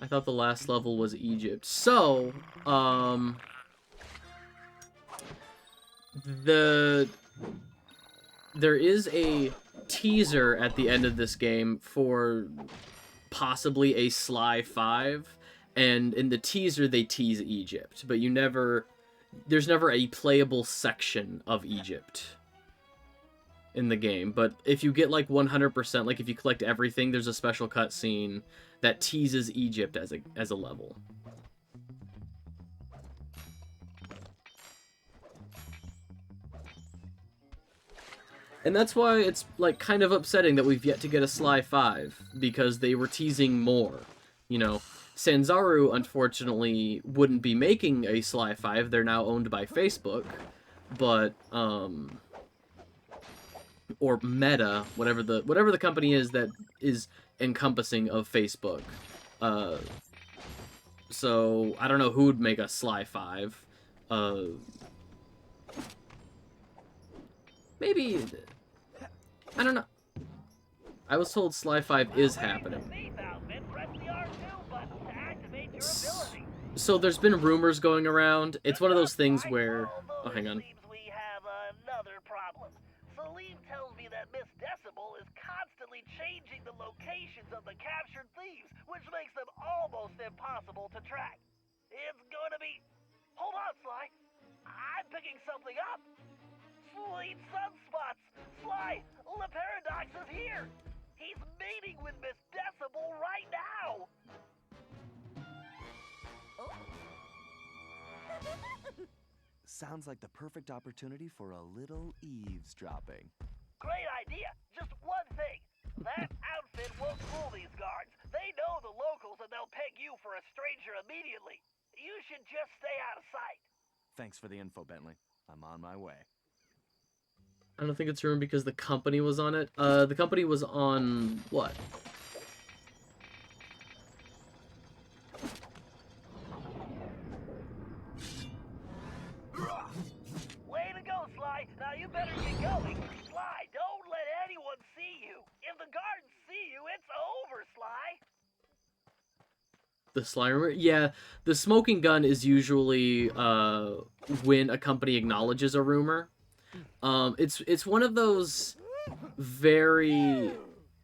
I thought the last level was Egypt. So, there is a teaser at the end of this game for possibly a Sly 5, and in the teaser they tease Egypt, but there's never a playable section of Egypt in the game. But if you get like 100%, like if you collect everything, there's a special cutscene that teases Egypt as a level. And that's why it's like kind of upsetting that we've yet to get a Sly 5, because they were teasing more. You know, Sanzaru unfortunately wouldn't be making a Sly 5. They're now owned by Facebook, but or Meta, whatever the company is that is encompassing of Facebook. So I don't know who would make a Sly 5. Maybe, I don't know. I was told Sly 5 is happening. So there's been rumors going around. It's one of those things where... Oh, hang on. We have another problem. Salim tells me that Miss Decibel is constantly changing the locations of the captured thieves, which makes them almost impossible to track. It's going to be... Hold on, Sly. I'm picking something up. Sweet sunspots. Sly, Le Paradox is here. He's meeting with Miss Decibel right now. Sounds like the perfect opportunity for a little eavesdropping. Great idea. Just one thing. That outfit won't fool these guards. They know the locals and they'll peg you for a stranger immediately. You should just stay out of sight. Thanks for the info, Bentley. I'm on my way. I don't think it's rumored because the company was on it. The company was on what? Way to go, Sly. Now you better get going. Sly, don't let anyone see you. If the guards see you, it's over, Sly. The Sly rumor? Yeah, the smoking gun is usually when a company acknowledges a rumor. It's one of those very...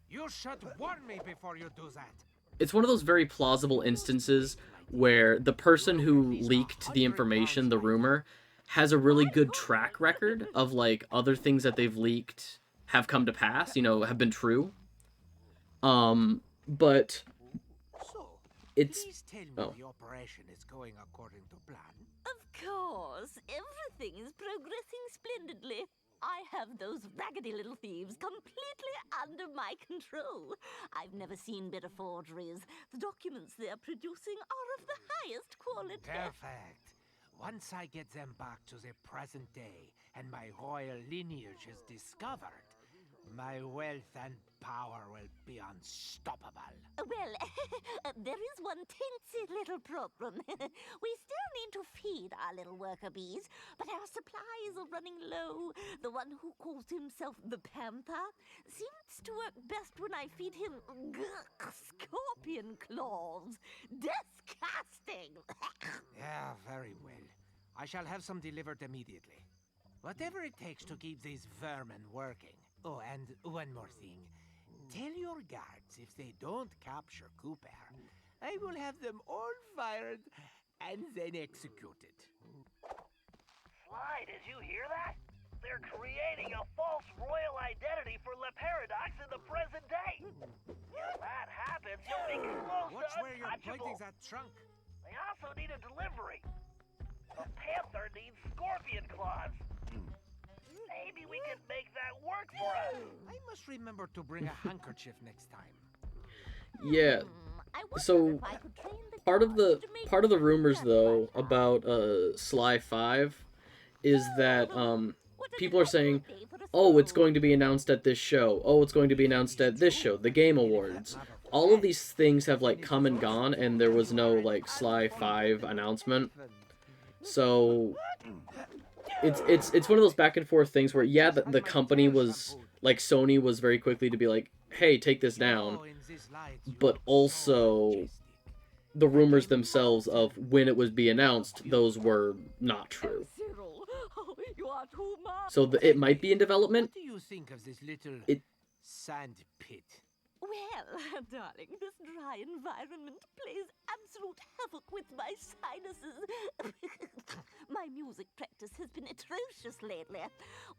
You should warn me before you do that. It's one of those very plausible instances where the person who leaked the information, the rumor, has a really good track record of, like, other things that they've leaked have come to pass, you know, have been true. But it's... Please tell me the operation is going according to plan. Of course, everything is progressing splendidly. I have those raggedy little thieves completely under my control. I've never seen better forgeries. The documents they're producing are of the highest quality. Perfect. Once I get them back to the present day and my royal lineage is discovered, my wealth and power will be unstoppable. Well, there is one teensy little problem. We still need to feed our little worker bees, but our supplies are running low. The one who calls himself the Panther seems to work best when I feed him scorpion claws. Disgusting! Yeah, very well. I shall have some delivered immediately. Whatever it takes to keep these vermin working. Oh, and one more thing. Tell your guards if they don't capture Cooper, I will have them all fired and then executed. Sly, did you hear that? They're creating a false royal identity for Le Paradox in the present day. If that happens, you'll be close Watch to where you're untouchable. pointing that trunk. They also need a delivery. The Panther needs scorpion claws. Maybe we can make that work for us. I must remember to bring a handkerchief next time. Yeah. I wonder So if I could train the part of guards to make the more rumors than though one about Sly 5 is that What a people are saying, delightful day for a oh, it's stroll. going to be announced at this show. Oh, it's going to be announced at this show, the Game Awards. All of these things have like come and gone, and there was no like Sly 5 announcement. So it's one of those back and forth things where, yeah, the company was like, Sony was very quickly to be like, hey, take this down. Oh, in this slides, you but look so also majestic. the rumors themselves of when it was being announced, those were not true. Oh, Cyril, you are too much. So it might be in development. What do you think of this little It- sand pit? Well, darling, this dry environment plays absolute havoc with my sinuses. My music practice has been atrocious lately.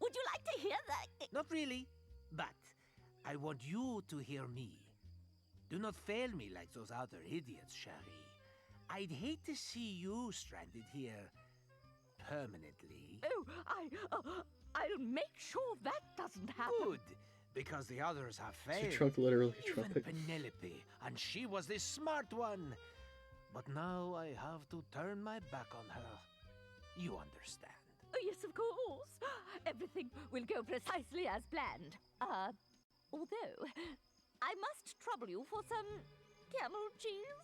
Would you like to hear that? Not really, but I want you to hear me. Do not fail me like those other idiots, Sherry. I'd hate to see you stranded here permanently. Oh, I'll make sure that doesn't happen. Good, because the others have Is your failed. trunk literally a Even trumpet? Penelope, and she was the smart one. But now I have to turn my back on her. You understand. Oh, yes, of course. Everything will go precisely as planned. Although, I must trouble you for some camel cheese.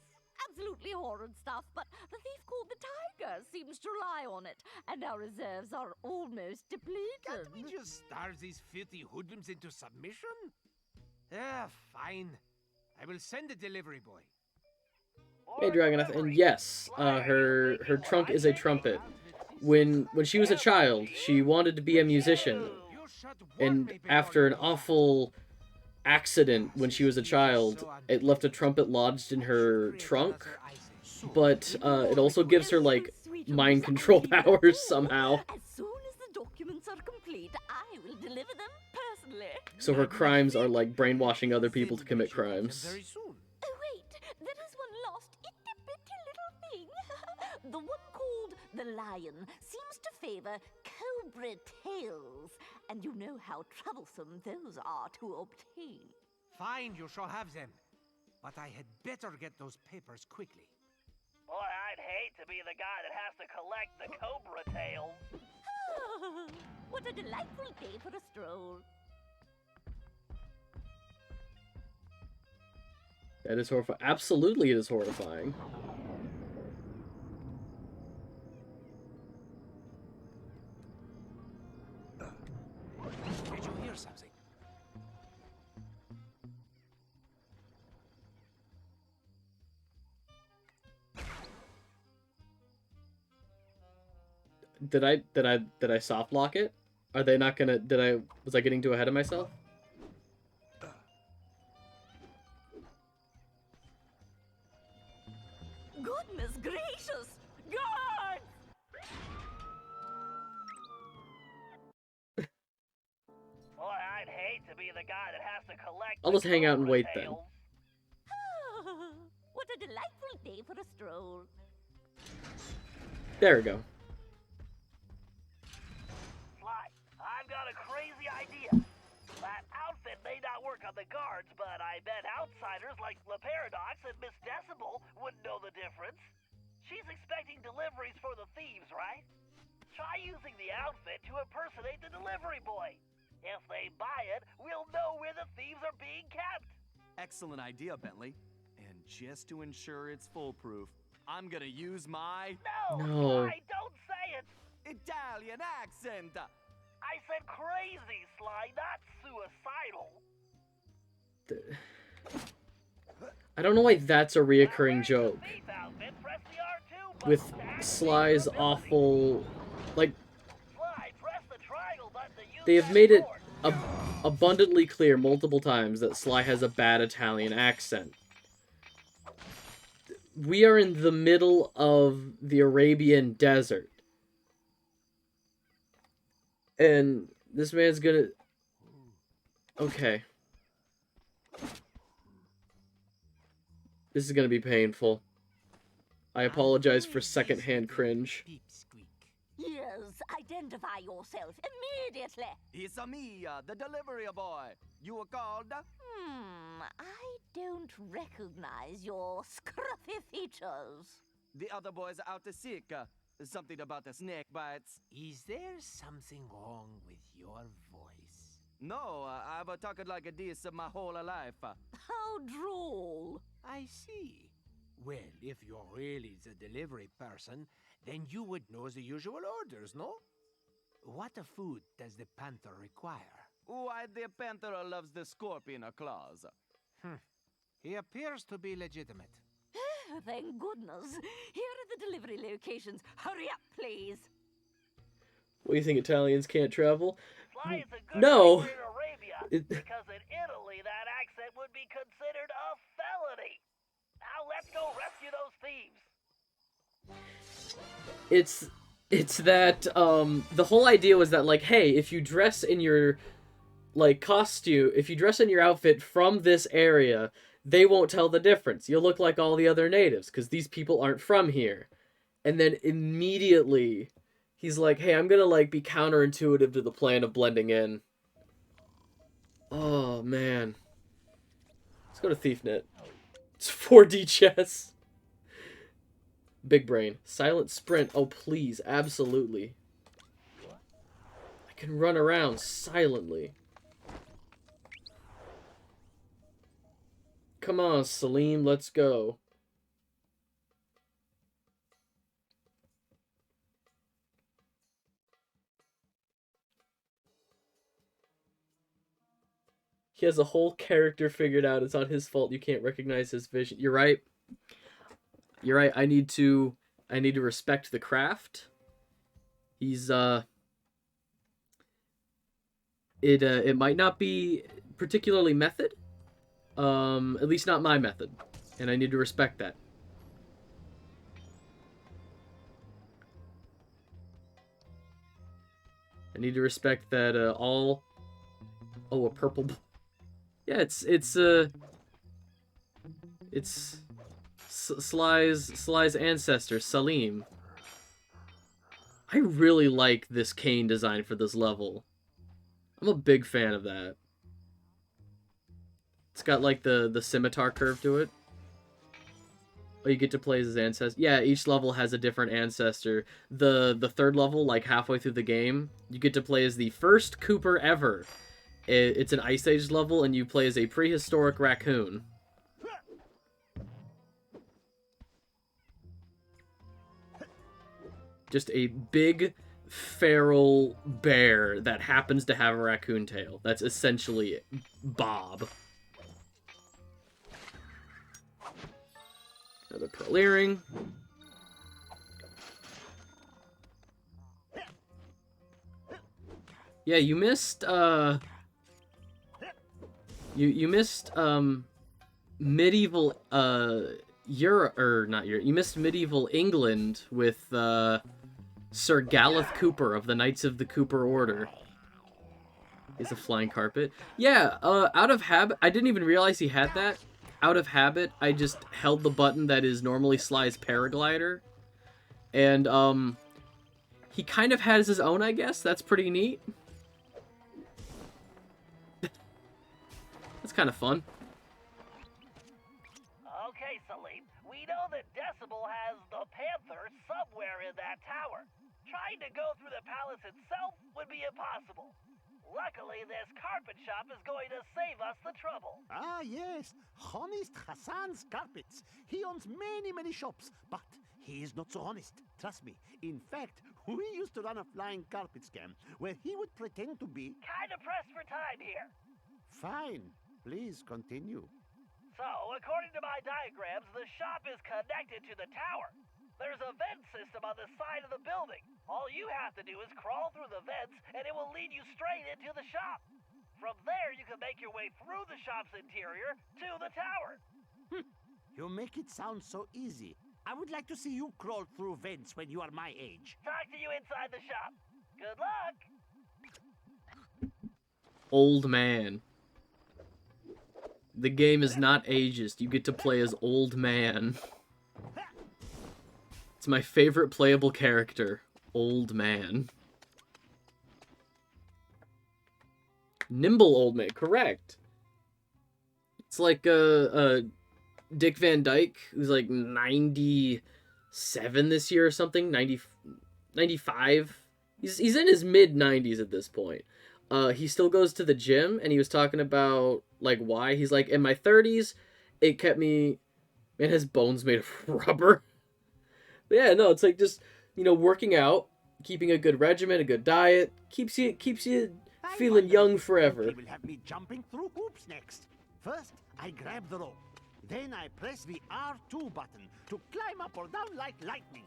Absolutely horrid stuff, but the thief called the tiger seems to rely on it, and our reserves are almost depleted. Can't we just starve these filthy hoodlums into submission? Fine. I will send a delivery boy. Hey, Dragonath, and yes, her trunk is a trumpet. When she was a child, she wanted to be a musician, You should warn and me before after you an do that. awful accident when she was a child, it left a trumpet lodged in her trunk. But it also gives her like mind control powers somehow. As soon as the documents are complete, I will deliver them personally. So her crimes are like brainwashing other people to commit crimes. Very soon. Oh, wait, there is one last itty-bitty little thing. The one called the lion seems to favor cobra tails, and you know how troublesome those are to obtain. Fine, you shall have them. But I had better get those papers quickly. Boy, I'd hate to be the guy that has to collect the cobra tails. What a delightful day for a stroll. That is horrifying. Absolutely, it is horrifying. Did you hear something? Did I soft lock it? Are they not gonna? Was I getting too ahead of myself? Goodness gracious! Guards! Boy, I'd hate to be the guy that has to collect I'll the just hang out and cobra wait then. tails. What a delightful day for a stroll. There we go. Sly, I've got a crazy idea. That outfit may not work on the guards, but I bet outsiders like La Paradox and Miss Decibel wouldn't know the difference. She's expecting deliveries for the thieves, right? Try using the outfit to impersonate the delivery boy. If they buy it, we'll know where the thieves are being kept. Excellent idea, Bentley. And just to ensure it's foolproof, I'm gonna use my No. Sly, don't say it. Italian accent. I said crazy, Sly, not suicidal. I don't know why that's a reoccurring joke. Thief outfit, press the R2 button With to activate Sly's the ability. awful... Like, Sly, press the triangle button to use they have that made it sword. abundantly clear multiple times that Sly has a bad Italian accent. We are in the middle of the Arabian desert. And this man's gonna... Okay. This is gonna be painful. I apologize for secondhand cringe. Yes, identify yourself immediately. It's me, the delivery boy. You were called? I don't recognize your scruffy features. The other boys are out to seek. Something about the snake bites. Is there something wrong with your voice? No, I've talked like this my whole life. How droll. I see. Well, if you're really the delivery person, then you would know the usual orders, no? What food does the panther require? Why, the panther loves the scorpion claws. He appears to be legitimate. Thank goodness. Here are the delivery locations. Hurry up, please. What do you think, Italians can't travel? Sly is a good No. writer in Arabia, It- because in Italy that accent would be considered a felony. Now let's go rescue those thieves. It's that the whole idea was that, like, hey, if you dress in your like costume, if you dress in your outfit from this area, they won't tell the difference. You'll look like all the other natives because these people aren't from here. And then immediately he's like, hey, I'm gonna like be counterintuitive to the plan of blending in. Oh man. Let's go to ThiefNet. It's 4D chess. Big brain. Silent sprint. Oh, please. Absolutely. I can run around silently. Come on, Salim. Let's go. He has a whole character figured out. It's not his fault you can't recognize his vision. You're right. You're right. I need to respect the craft. He's it might not be particularly method. At least not my method. And I need to respect that. I need to respect that all. Oh, a purple. Yeah, it's Sly's ancestor, Salim. I really like this cane design for this level. I'm a big fan of that. It's got like the scimitar curve to it. Oh, you get to play as his ancestor. Yeah, each level has a different ancestor. The third level, like halfway through the game, you get to play as the first Cooper ever. It's an Ice Age level, and you play as a prehistoric raccoon. Just a big, feral bear that happens to have a raccoon tail. That's essentially it. Bob. Another pearl earring. Yeah, you missed, You missed, medieval, Europe, or not Europe, you missed medieval England with, Sir Galeth Cooper of the Knights of the Cooper Order. Is a flying carpet. Yeah, out of habit, I didn't even realize he had that. Out of habit, I just held the button that is normally Sly's paraglider. And, he kind of has his own, I guess. That's pretty neat. That's kind of fun. Okay, Salim, we know that Decibel has the Panther somewhere in that tower. Trying to go through the palace itself would be impossible. Luckily, this carpet shop is going to save us the trouble. Ah, yes. Honest Hassan's Carpets. He owns many, many shops, but he is not so honest. Trust me. In fact, we used to run a flying carpet scam where he would pretend to be... Kinda pressed for time here. Fine. Please continue. So, according to my diagrams, the shop is connected to the tower. There's a vent system on the side of the building. All you have to do is crawl through the vents, and it will lead you straight into the shop. From there, you can make your way through the shop's interior to the tower. You make it sound so easy. I would like to see you crawl through vents when you are my age. Talk to you inside the shop. Good luck. Old man. The game is not ageist. You get to play as old man. It's my favorite playable character. Old man. Nimble old man. Correct. It's like Dick Van Dyke, who's like 97 this year or something. 95. He's in his mid-90s at this point. He still goes to the gym, and he was talking about, like, why. He's like, in my 30s, it kept me... Man, his bones made of rubber. But yeah, no, it's like just, you know, working out, keeping a good regimen, a good diet, keeps you feeling young forever. He will have me jumping through hoops next. First, I grab the rope. Then I press the R2 button to climb up or down like lightning.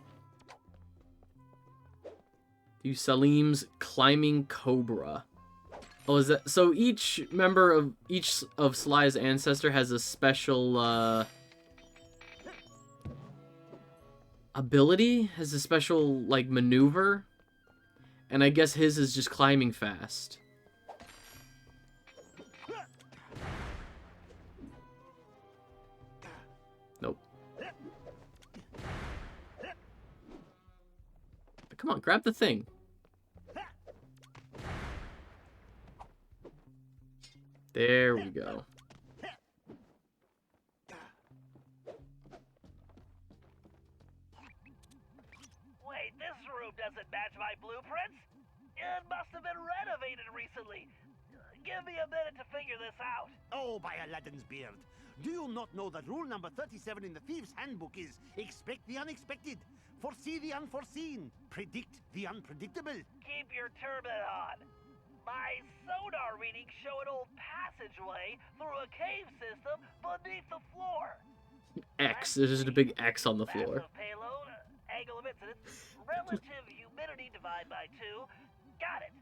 Use Salim's climbing cobra. Oh, is that so? Each member of Sly's ancestor has a special ability, has a special like maneuver, and I guess his is just climbing fast. Nope. Come on, grab the thing. There we go. Wait, this room doesn't match my blueprints? It must have been renovated recently. Give me a minute to figure this out. Oh, by Aladdin's beard. Do you not know that rule number 37 in the Thieves' Handbook is expect the unexpected, foresee the unforeseen, predict the unpredictable? Keep your turban on. My sonar readings show an old passageway through a cave system beneath the floor. X. There's just a big X on the floor. Massive payload, angle of incidence, relative humidity divided by 2. Got it.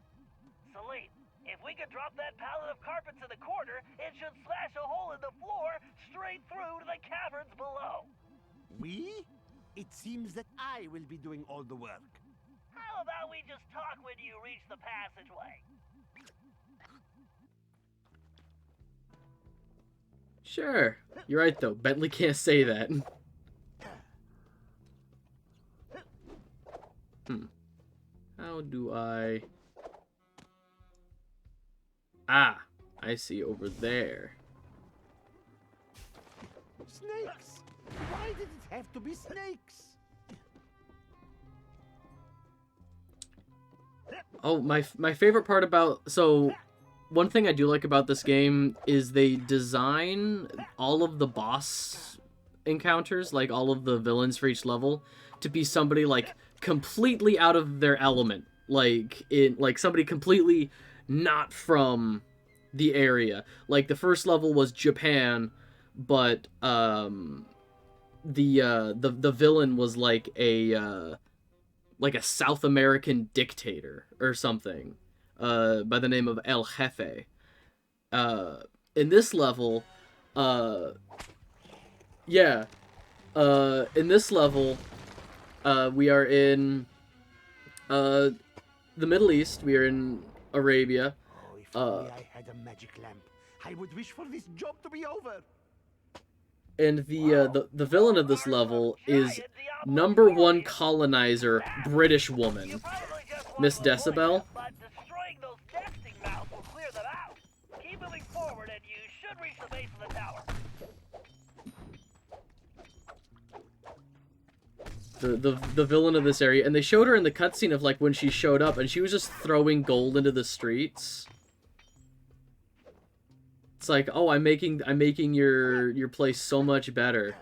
Salim, if we could drop that pallet of carpets in the corner, it should smash a hole in the floor straight through to the caverns below. We? It seems that I will be doing all the work. How about we just talk when you reach the passageway? Sure. You're right, though. Bentley can't say that. How do I... Ah, I see over there. Snakes! Why did it have to be snakes? Oh, my favorite part about... So, one thing I do like about this game is they design all of the boss encounters, like all of the villains for each level, to be somebody, like, completely out of their element. Like somebody completely not from the area. Like, the first level was Japan, but, the villain was like a South American dictator or something, by the name of El Jefe. In this level, we are in, the Middle East. We are in Arabia. Oh, if only I had a magic lamp. I would wish for this job to be over. And the villain of this level is #1 colonizer, British woman, Miss Decibel. But destroying those nesting mounds will clear them out. Keep moving forward and you should reach the base of the tower. The villain of this area, and they showed her in the cutscene of like when she showed up, and she was just throwing gold into the streets. It's like, oh, I'm making your place so much better.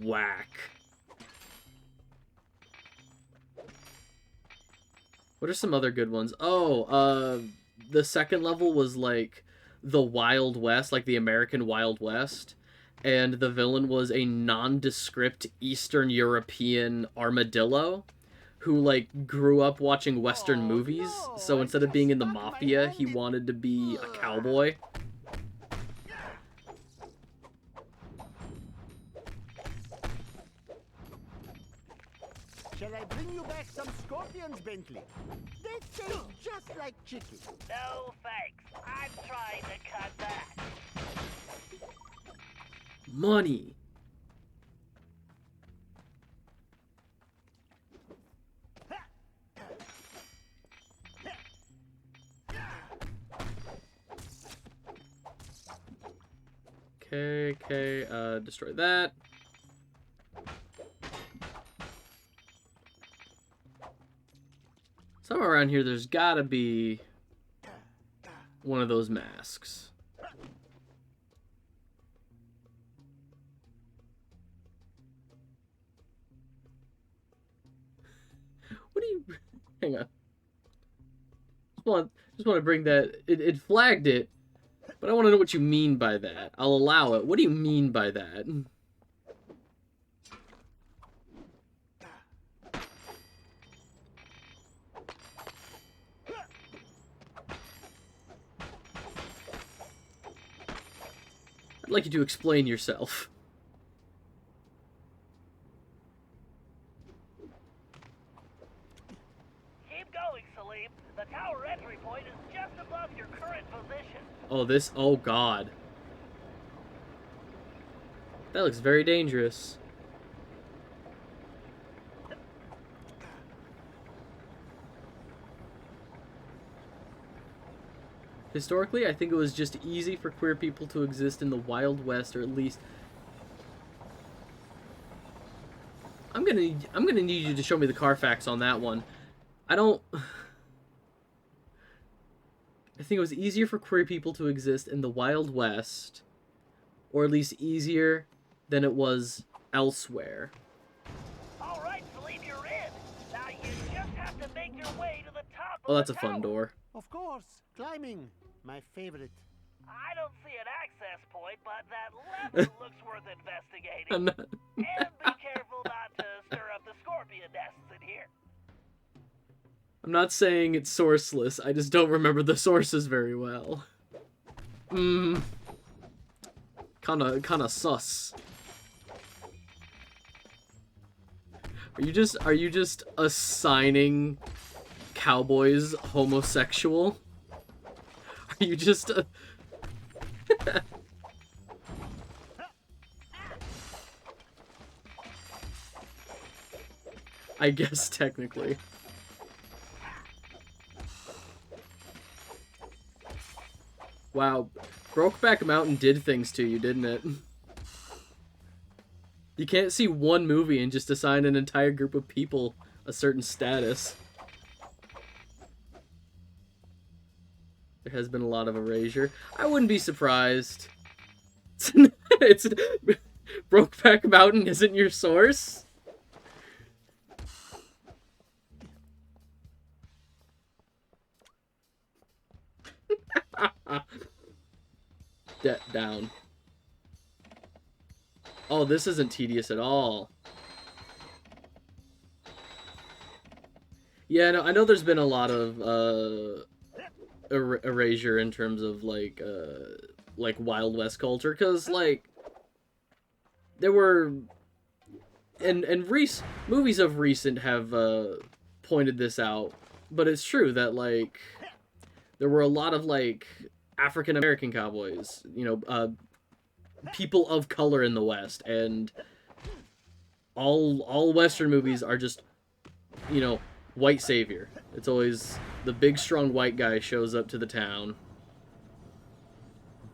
Whack. What are some other good ones? Oh, the second level was like the Wild West, like the American Wild West. And the villain was a nondescript Eastern European armadillo who, like, grew up watching Western movies. So instead of being in the mafia, he wanted to be a cowboy. Shall I bring you back some scorpions, Bentley? They taste just like chicken. No thanks. I'm trying to cut back. Money. Okay, destroy that. Somewhere around here, there's gotta be one of those masks. What do you... Hang on. Just want to bring that... It flagged it, But I want to know what you mean by that. I'll allow it. What do you mean by that? I'd like you to explain yourself. Keep going, Salim. The tower entry point is just above your current position. Oh, this... Oh, God. That looks very dangerous. Historically, I think it was just easy for queer people to exist in the Wild West, or at least... I'm gonna need you to show me the Carfax on that one. I don't... I think it was easier for queer people to exist in the Wild West, or at least easier than it was elsewhere. All right, Salim, you're in. Now you just have to make your way to the top of Oh, that's the a fun tower. door. Of course, climbing. My favorite. I don't see an access point, but that lever looks worth investigating. I'm not... And be careful not to stir up the scorpion nests in here. I'm not saying it's sourceless, I just don't remember the sources very well. Kinda sus. Are you just assigning cowboys homosexual? Are you just I guess technically. Wow, Brokeback Mountain did things to you, didn't it? You can't see one movie and just assign an entire group of people a certain status. There has been a lot of erasure. I wouldn't be surprised. It's Brokeback Mountain isn't your source? Down. Oh, this isn't tedious at all. Yeah, no, I know there's been a lot of erasure in terms of like Wild West culture, because like there were and movies of recent have pointed this out, but it's true that like there were a lot of like African American cowboys, you know, people of color in the West, and all Western movies are just, you know, white savior. It's always the big strong white guy shows up to the town.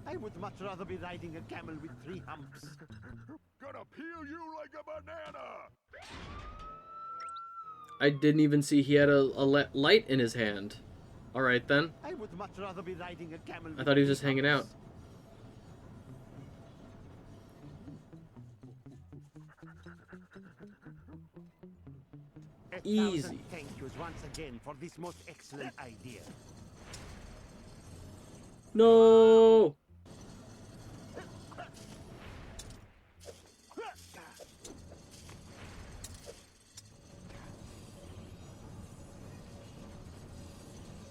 I would much rather be riding a camel with 3 humps. Gonna peel you like a banana! I didn't even see he had a light in his hand. Alright then. I would much rather be riding a camel. I thought he was just hanging out. Easy. Thank yous once again for this most excellent idea. No!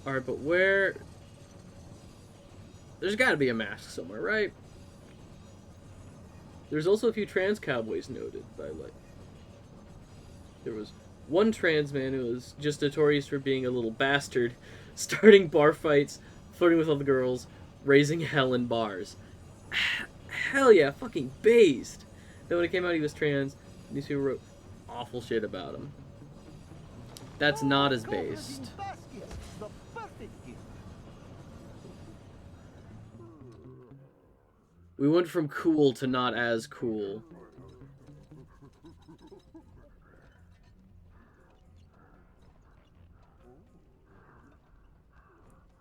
Alright, but where... There's gotta be a mask somewhere, right? There's also a few trans cowboys noted by, like... There was one trans man who was just notorious for being a little bastard, starting bar fights, flirting with other girls, raising hell in bars. Hell yeah, fucking based! Then when it came out he was trans, these people wrote awful shit about him. That's not as based. We went from cool to not as cool.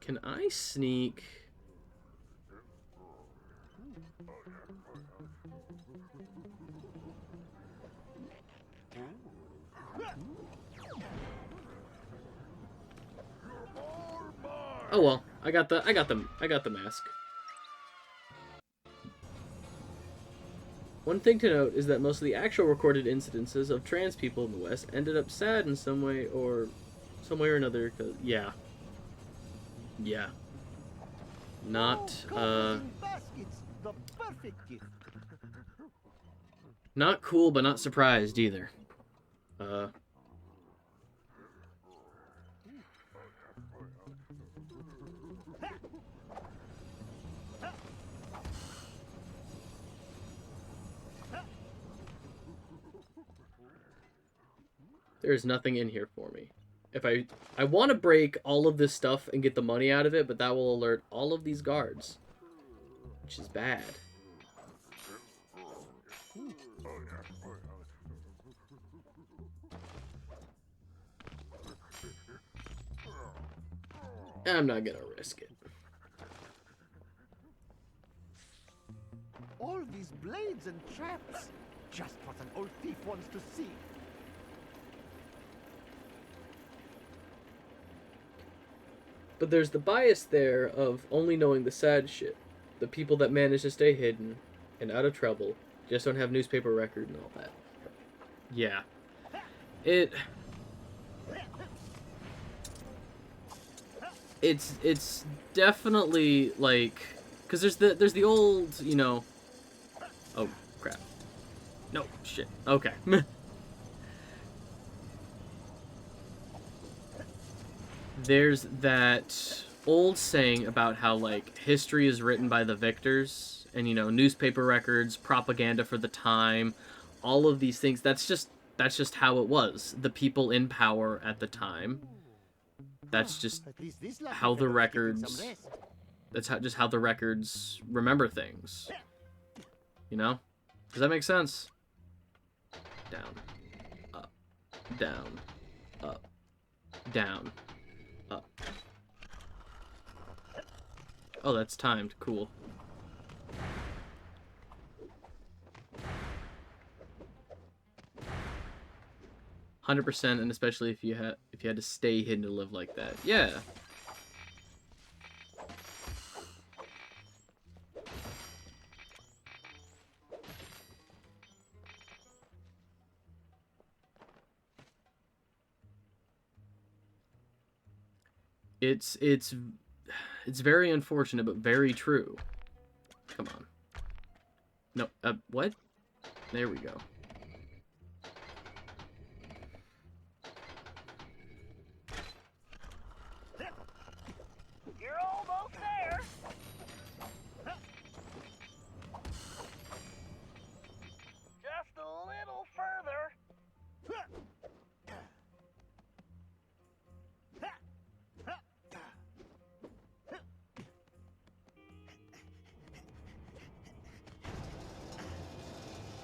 Can I sneak? Oh well, I got the mask. One thing to note is that most of the actual recorded incidences of trans people in the West ended up sad in some way or another. Cause yeah, not Baskets, the perfect gift. not cool, but not surprised either. There's nothing in here for me. If I want to break all of this stuff and get the money out of it, but that will alert all of these guards, which is bad. I'm not gonna risk it. All these blades and traps. Just what an old thief wants to see. But there's the bias there of only knowing the sad shit. The people that manage to stay hidden and out of trouble just don't have newspaper record and all that. Yeah. It's definitely like, because there's the old, you know, oh crap, no shit, okay. There's that old saying about how, like, history is written by the victors, and, you know, newspaper records, propaganda for the time, all of these things, that's just how it was. The people in power at the time, that's just how the records, just how the records remember things. You know? Does that make sense? Down, up, down, up, down, up. Oh, that's timed. Cool. %, and especially if you had to stay hidden to live like that. Yeah. It's very unfortunate, but very true. Come on. No, what? There we go. You're almost there. Just a little further.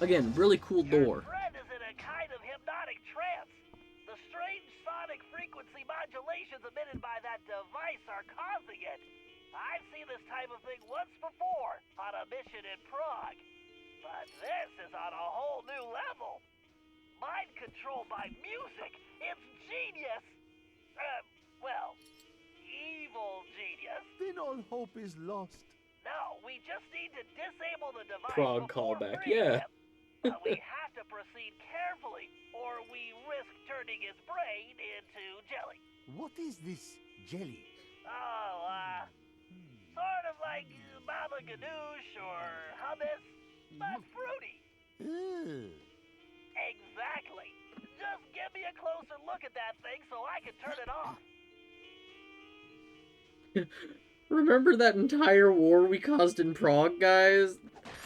Again, really cool door. Your friend is in a kind of hypnotic trance. The strange sonic frequency modulations emitted by that device are causing it. I've seen this type of thing once before on a mission in Prague. But this is on a whole new level. Mind control by music. It's genius. Well, evil genius. Then all hope is lost. No, we just need to disable the device Prague before callback, freeing yeah. him. We have to proceed carefully, or we risk turning his brain into jelly. What is this jelly? Oh, sort of like baba ganoush or hummus, but fruity. Ugh. Exactly. Just give me a closer look at that thing so I can turn it off. Remember that entire war we caused in Prague, guys?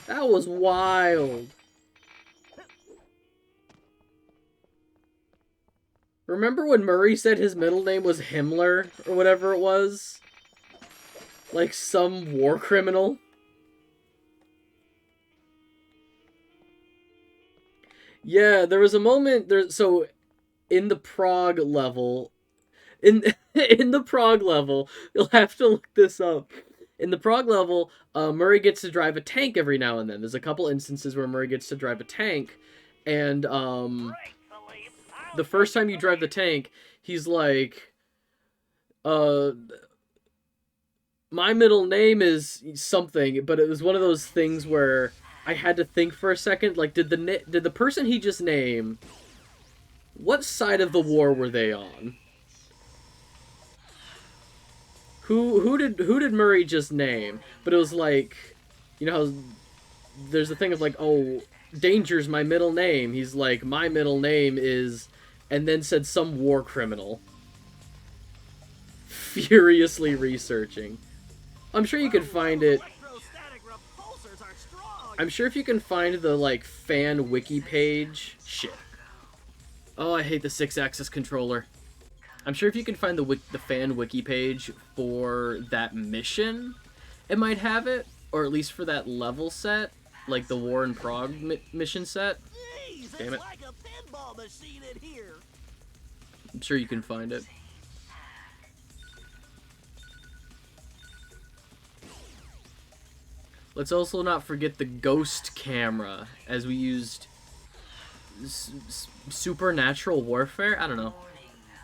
That was wild. Remember when Murray said his middle name was Himmler, or whatever it was? Like some war criminal? Yeah, there was a moment there. So, in the Prague level, in the Prague level, you'll have to look this up. In the Prague level, Murray gets to drive a tank every now and then. There's a couple instances where Murray gets to drive a tank, and the first time you drive the tank, he's like, my middle name is something, but it was one of those things where I had to think for a second. Like, did the person he just named, what side of the war were they on? Who did Murray just name? But it was like, you know how there's a thing of like, oh, Danger's my middle name. He's like, my middle name is, and then said some war criminal. Furiously researching. I'm sure you could find it. I'm sure if you can find the, like, fan wiki page... Shit. Oh, I hate the 6-axis controller. I'm sure if you can find the fan wiki page for that mission, it might have it. Or at least for that level set. Like the War in Prague mission set. Jeez, Damn it. it's like a pinball machine in here. I'm sure you can find it. Let's also not forget the ghost camera, as we used supernatural warfare? I don't know.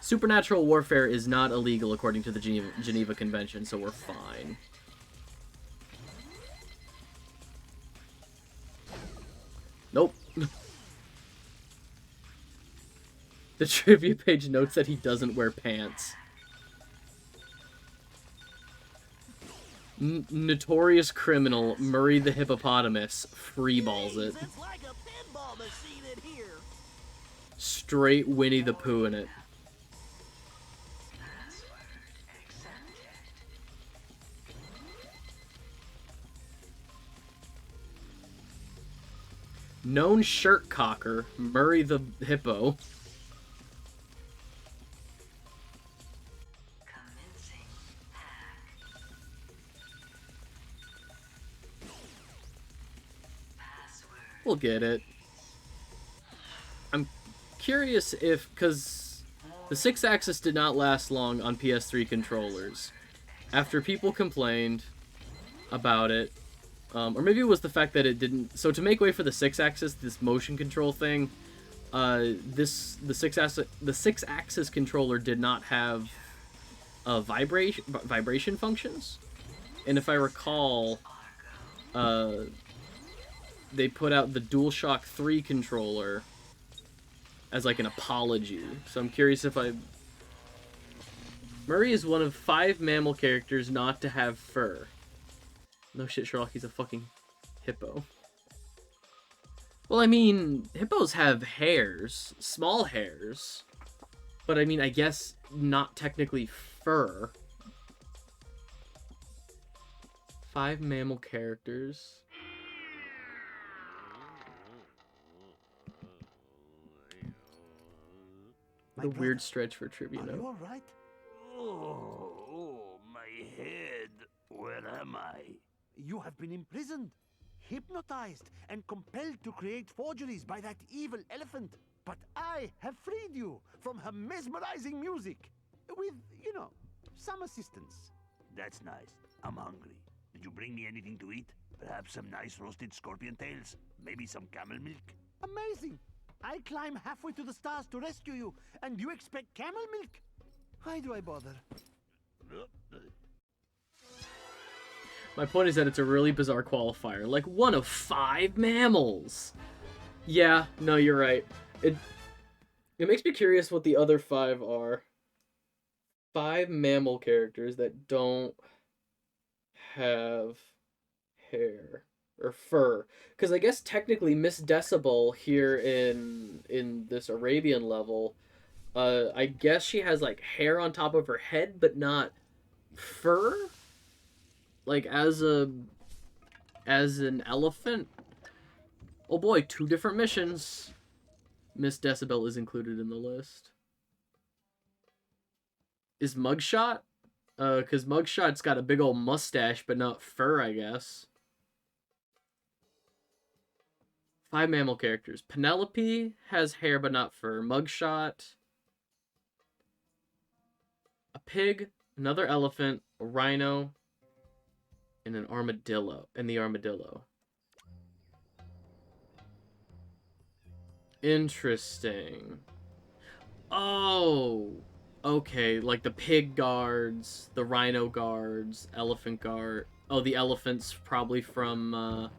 Supernatural warfare is not illegal according to the Geneva Convention, so we're fine. Nope. The trivia page notes that he doesn't wear pants. Notorious criminal Murray the hippopotamus freeballs it. It's like a pinball machine in here. Straight Winnie the Pooh in it. Known shirt cocker Murray the hippo. We'll get it. I'm curious if, because the 6-axis did not last long on PS3 controllers. After people complained about it, or maybe it was the fact that it didn't. So to make way for the 6-axis, this motion control thing, the 6-axis controller did not have vibration functions, and if I recall, they put out the DualShock 3 controller as like an apology. So I'm curious if Murray is one of 5 mammal characters not to have fur. No shit, Sherlock, he's a fucking hippo. Well, I mean, hippos have hairs. Small hairs. But I mean, I guess not technically fur. 5 mammal characters. What a weird stretch for trivia Are note. you all right? Oh, my head. Where am I? You have been imprisoned, hypnotized, and compelled to create forgeries by that evil elephant. But I have freed you from her mesmerizing music. With, you know, some assistance. That's nice. I'm hungry. Did you bring me anything to eat? Perhaps some nice roasted scorpion tails? Maybe some camel milk? Amazing! I climb halfway to the stars to rescue you, and you expect camel milk? Why do I bother? My point is that it's a really bizarre qualifier. Like, 1 of 5 mammals! Yeah, no, you're right. It makes me curious what the other 5 are. 5 mammal characters that don't have hair or fur, because I guess technically Miss Decibel here in this Arabian level, I guess she has like hair on top of her head but not fur, like as an elephant. Oh boy, 2 different missions. Miss Decibel is included in the list. Is Mugshot? Because Mugshot's got a big old mustache, but not fur, I guess. 5 mammal characters. Penelope has hair, but not fur. Mugshot. A pig, another elephant, a rhino, and an armadillo. And the armadillo. Interesting. Oh, okay, like the pig guards, the rhino guards, elephant guard. Oh, the elephant's probably from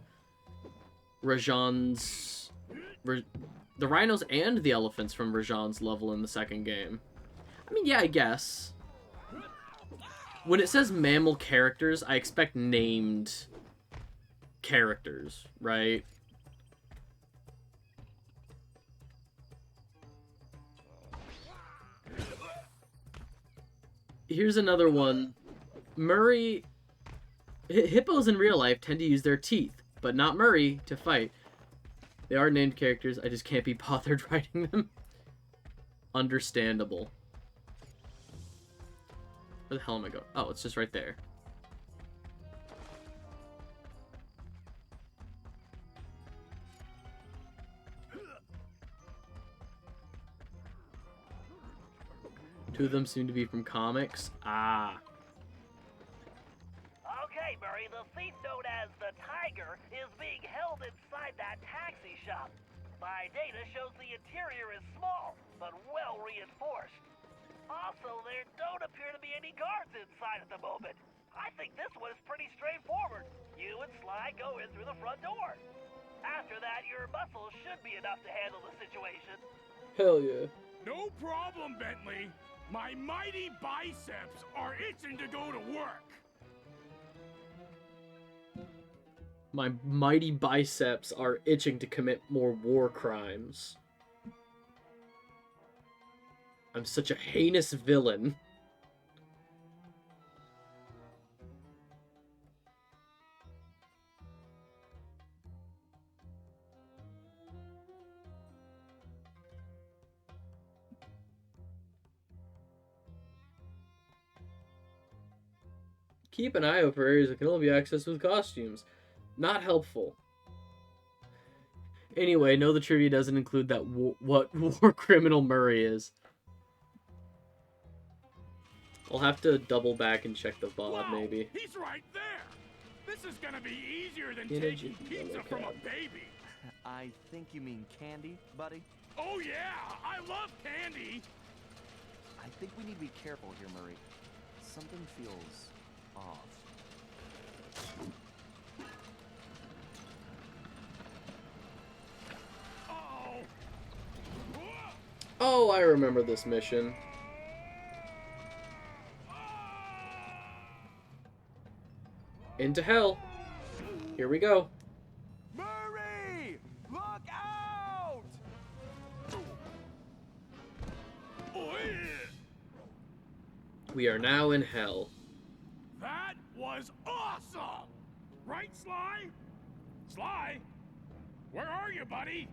Rajan's... the rhinos and the elephants from Rajan's level in the second game. I mean, yeah, I guess. When it says mammal characters, I expect named characters, right? Here's another one. Murray... Hippos in real life tend to use their teeth, but not Murray, to fight. They are named characters, I just can't be bothered writing them. Understandable. Where the hell am I going? Oh, it's just right there. Two of them seem to be from comics. Ah. Okay, Murray, the thief known as the Tiger is being held inside that taxi shop. My data shows the interior is small, but well reinforced. Also, there don't appear to be any guards inside at the moment. I think this one is pretty straightforward. You and Sly go in through the front door. After that, your muscles should be enough to handle the situation. Hell yeah. No problem, Bentley. My mighty biceps are itching to go to work. My mighty biceps are itching to commit more war crimes. I'm such a heinous villain. Keep an eye out for areas that can only be accessed with costumes. Not helpful. Anyway, no, the trivia doesn't include that what war criminal Murray is. I'll have to double back and check the VOD, Wow, maybe. He's right there. This is gonna be easier than In a taking jiffy, pizza yellow from a cab. baby. I think you mean candy, buddy. Oh yeah, I love candy. I think we need to be careful here, Murray. Something feels off. Uh-oh. Oh, I remember this mission. Into hell. Here we go. Murray! Look out! We are now in hell. That was awesome! Right, Sly? Sly? Where are you, buddy?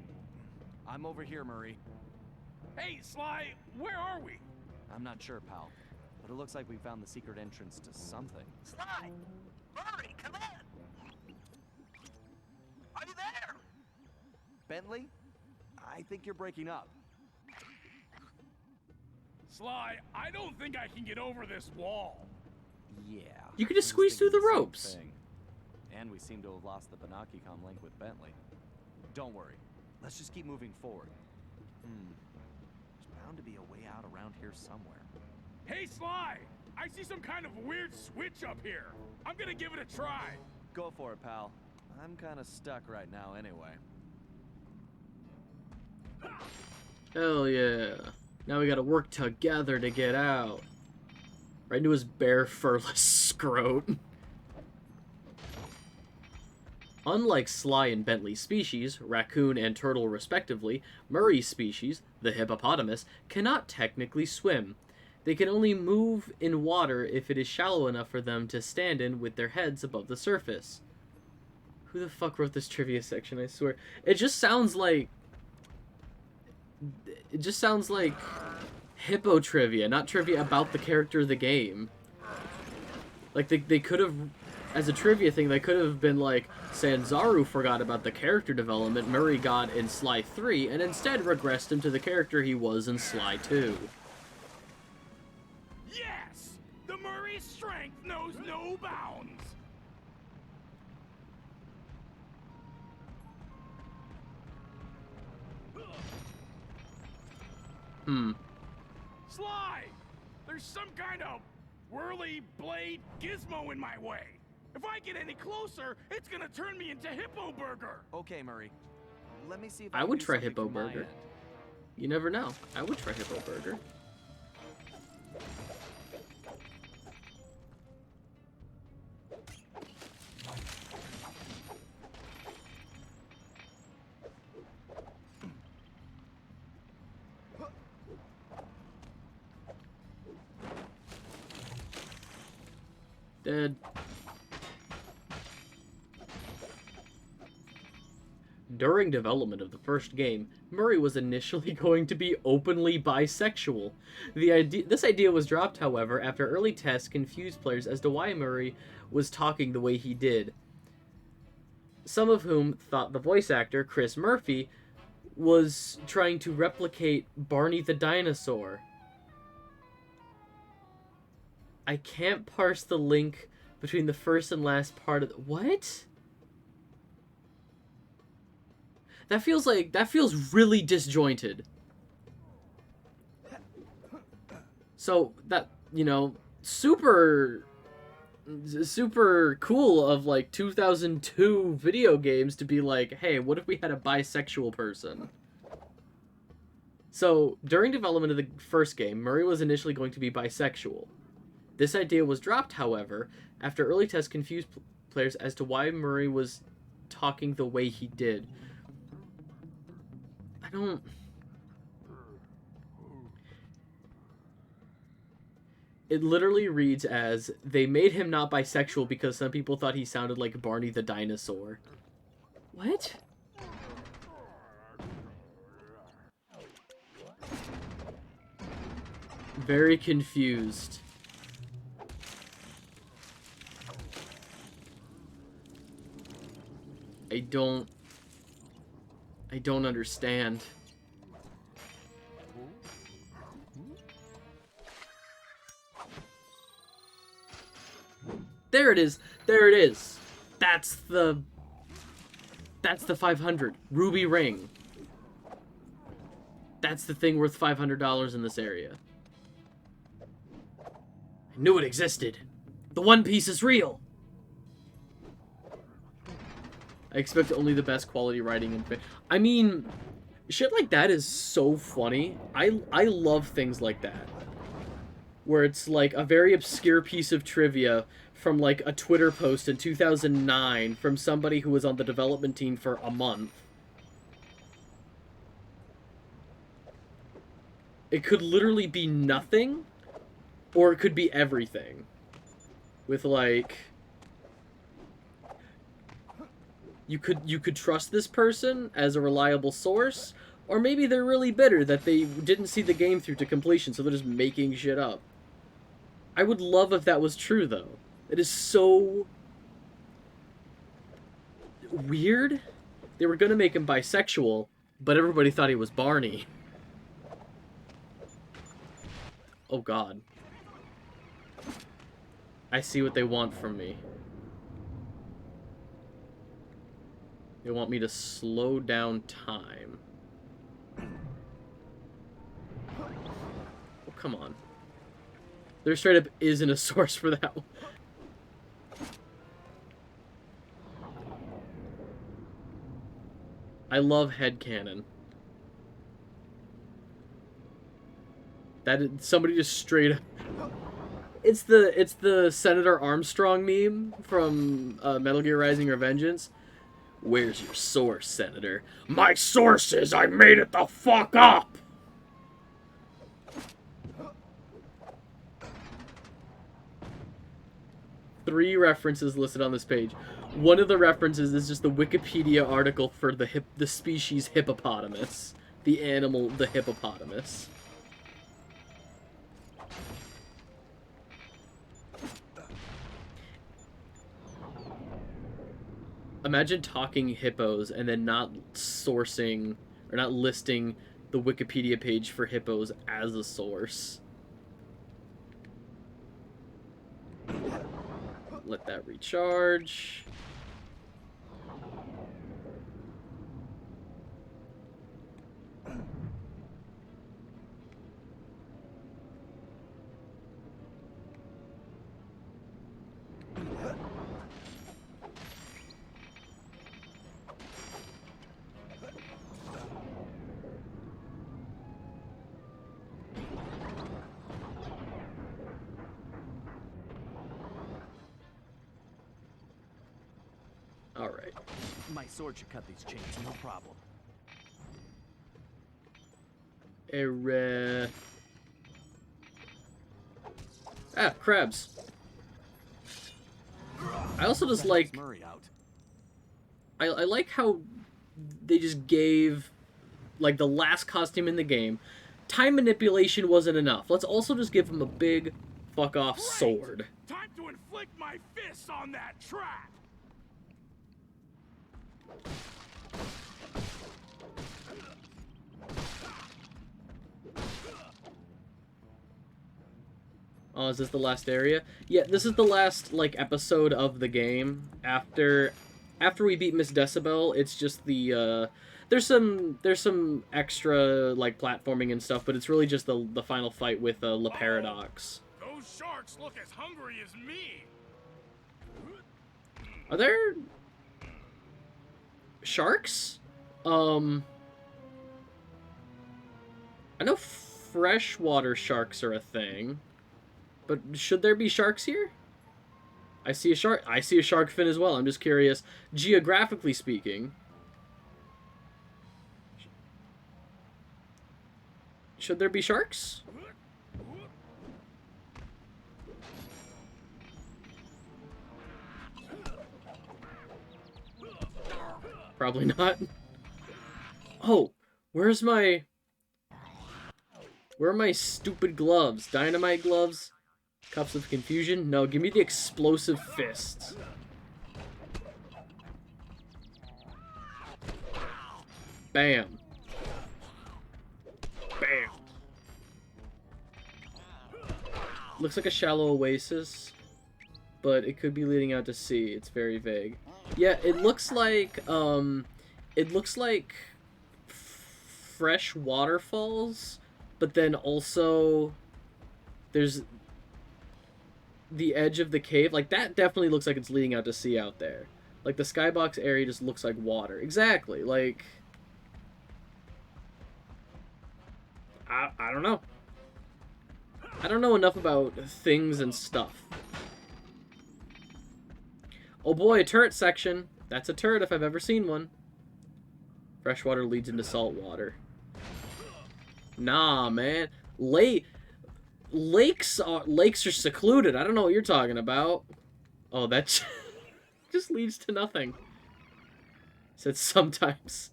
I'm over here, Murray. Hey, Sly, where are we? I'm not sure, pal. But it looks like we found the secret entrance to something. Sly! Murray, come in! Are you there? Bentley? I think you're breaking up. Sly, I don't think I can get over this wall. Yeah. You could just I was squeeze through thinking the same ropes. thing. And we seem to have lost the Banaki-com link with Bentley. Don't worry. Let's just keep moving forward. There's bound to be a way out around here somewhere. Hey, Sly! I see some kind of weird switch up here. I'm gonna give it a try. Go for it, pal. I'm kind of stuck right now anyway. Hell yeah. Now we gotta work together to get out. Right into his bare, furless scrote. Unlike Sly and Bentley's species, raccoon and turtle respectively, Murray's species, the hippopotamus, cannot technically swim. They can only move in water if it is shallow enough for them to stand in with their heads above the surface. Who the fuck wrote this trivia section, I swear? It just sounds like... It just sounds like hippo trivia, not trivia about the character of the game. Like, they could have... As a trivia thing, they could have been like, Sanzaru forgot about the character development Murray got in Sly 3, and instead regressed him to the character he was in Sly 2. Yes! The Murray's strength knows no bounds. Sly! There's some kind of whirly blade gizmo in my way. If I get any closer, it's gonna turn me into Hippo Burger. Okay, Murray. Let me see if I can would do try something Hippo from my Burger. end. You never know. I would try Hippo Burger. Dead. During development of the first game, Murray was initially going to be openly bisexual. This idea was dropped, however, after early tests confused players as to why Murray was talking the way he did. Some of whom thought the voice actor, Chris Murphy, was trying to replicate Barney the dinosaur. I can't parse the link between the first and last part of the... What? That feels really disjointed. So that, you know, super cool of like 2002 video games to be like, hey, what if we had a bisexual person? So during development of the first game, Murray was initially going to be bisexual. This idea was dropped, however, after early tests confused players as to why Murray was talking the way he did. It literally reads as, they made him not bisexual because some people thought he sounded like Barney the dinosaur. What? Very confused. I don't understand. There it is. There it is. That's the 500 ruby ring. That's the thing worth $500 in this area. I knew it existed. The One Piece is real. I expect only the best quality writing and I mean, shit like that is so funny. I love things like that. Where it's like a very obscure piece of trivia from like a Twitter post in 2009 from somebody who was on the development team for a month. It could literally be nothing, or it could be everything. With like... You could trust this person as a reliable source, or maybe they're really bitter that they didn't see the game through to completion, so they're just making shit up. I would love if that was true, though. It is so... weird. They were gonna make him bisexual, but everybody thought he was Barney. Oh god. I see what they want from me. They want me to slow down time. Oh, come on. There straight up isn't a source for that one. I love headcanon. Somebody just straight up... It's the Senator Armstrong meme from Metal Gear Rising: Revengeance. Where's your source, Senator? My source is I made it the fuck up! Three references listed on this page. One of the references is just the Wikipedia article for the species hippopotamus. The animal, the hippopotamus. Imagine talking hippos and then not sourcing or not listing the Wikipedia page for hippos as a source. Let that recharge. Alright. My sword should cut these chains, no problem. Ah, crabs. I also just like... Murray out. I like how they just gave, like, the last costume in the game. Time manipulation wasn't enough. Let's also just give him a big fuck-off sword. Time to inflict my fists on that trap. Oh, is this the last area? Yeah, this is the last, like, episode of the game. After we beat Miss Decibel, it's just the, there's some extra, like, platforming and stuff, but it's really just the final fight with, Le Paradox. Those sharks look as hungry as me. Are there... sharks? I know freshwater sharks are a thing. But should there be sharks here? I see a shark fin as well. I'm just curious, geographically speaking, should there be sharks? Probably not. Oh, where are my stupid gloves? Dynamite gloves? Cups of Confusion? No, give me the explosive fists. Bam. Bam. Looks like a shallow oasis, but it could be leading out to sea. It's very vague. Yeah, it looks like fresh waterfalls, but then also there's the edge of the cave. Like, that definitely looks like it's leading out to sea out there. Like, the skybox area just looks like water. Exactly. Like, I don't know. I don't know enough about things and stuff. Oh boy, a turret section. That's a turret if I've ever seen one. Freshwater leads into saltwater. Nah, man. Lakes are secluded. I don't know what you're talking about. Oh, that just leads to nothing. Said sometimes.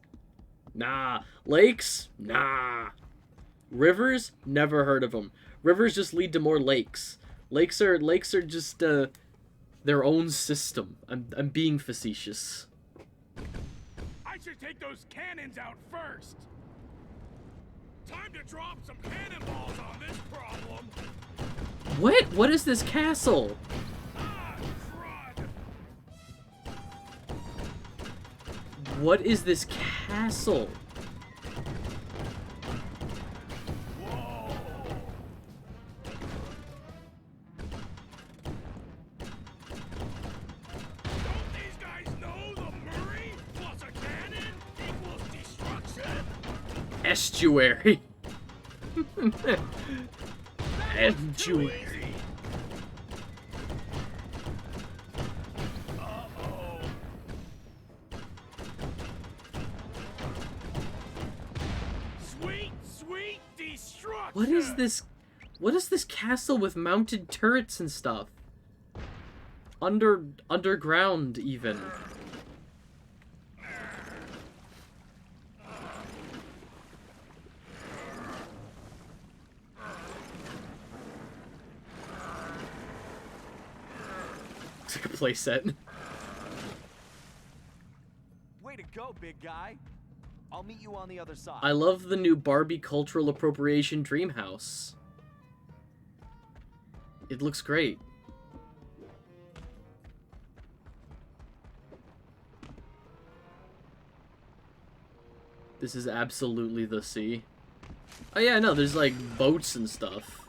Nah. Lakes? Nah. Rivers? Never heard of them. Rivers just lead to more lakes. Lakes are just their own system. I'm being facetious. I should take those cannons out first. Time to drop some cannonballs on this problem. What? What is this castle? Ah, crud. What is this castle? Whoa. Don't these guys know the Murray plus a cannon equals destruction? Estuary. Estuary. Uh-oh. Sweet, sweet destruction. What is this? What is this castle with mounted turrets and stuff? Underground even. It's like a playset. Way to go, big guy. I'll meet you on the other side. I love the new Barbie cultural appropriation dream house. It looks great. This is absolutely the sea. Oh yeah, no, there's like boats and stuff.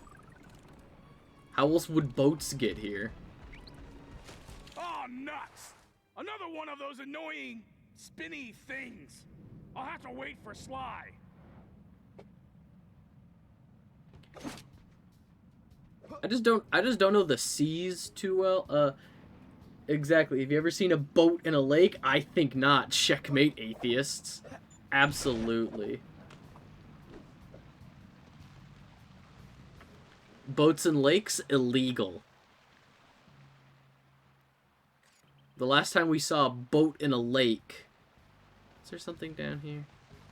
How else would boats get here? Oh, nuts! Another one of those annoying, spinny things. I'll have to wait for Sly. I just don't know the seas too well. Exactly. Have you ever seen a boat in a lake? I think not. Checkmate, atheists. Absolutely. Boats and lakes, illegal. The last time we saw a boat in a lake... Is there something down here?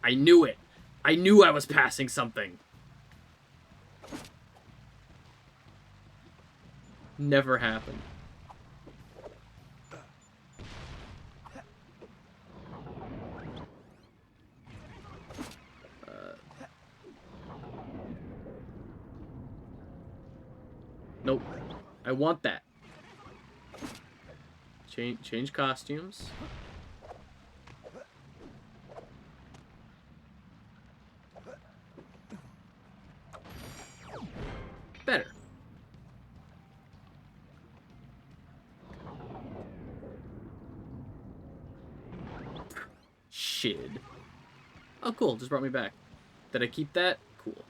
I knew it! I knew I was passing something! Never happened. Nope. I want that. Change costumes. Better. Shit. Oh, cool. Just brought me back. Did I keep that? Cool.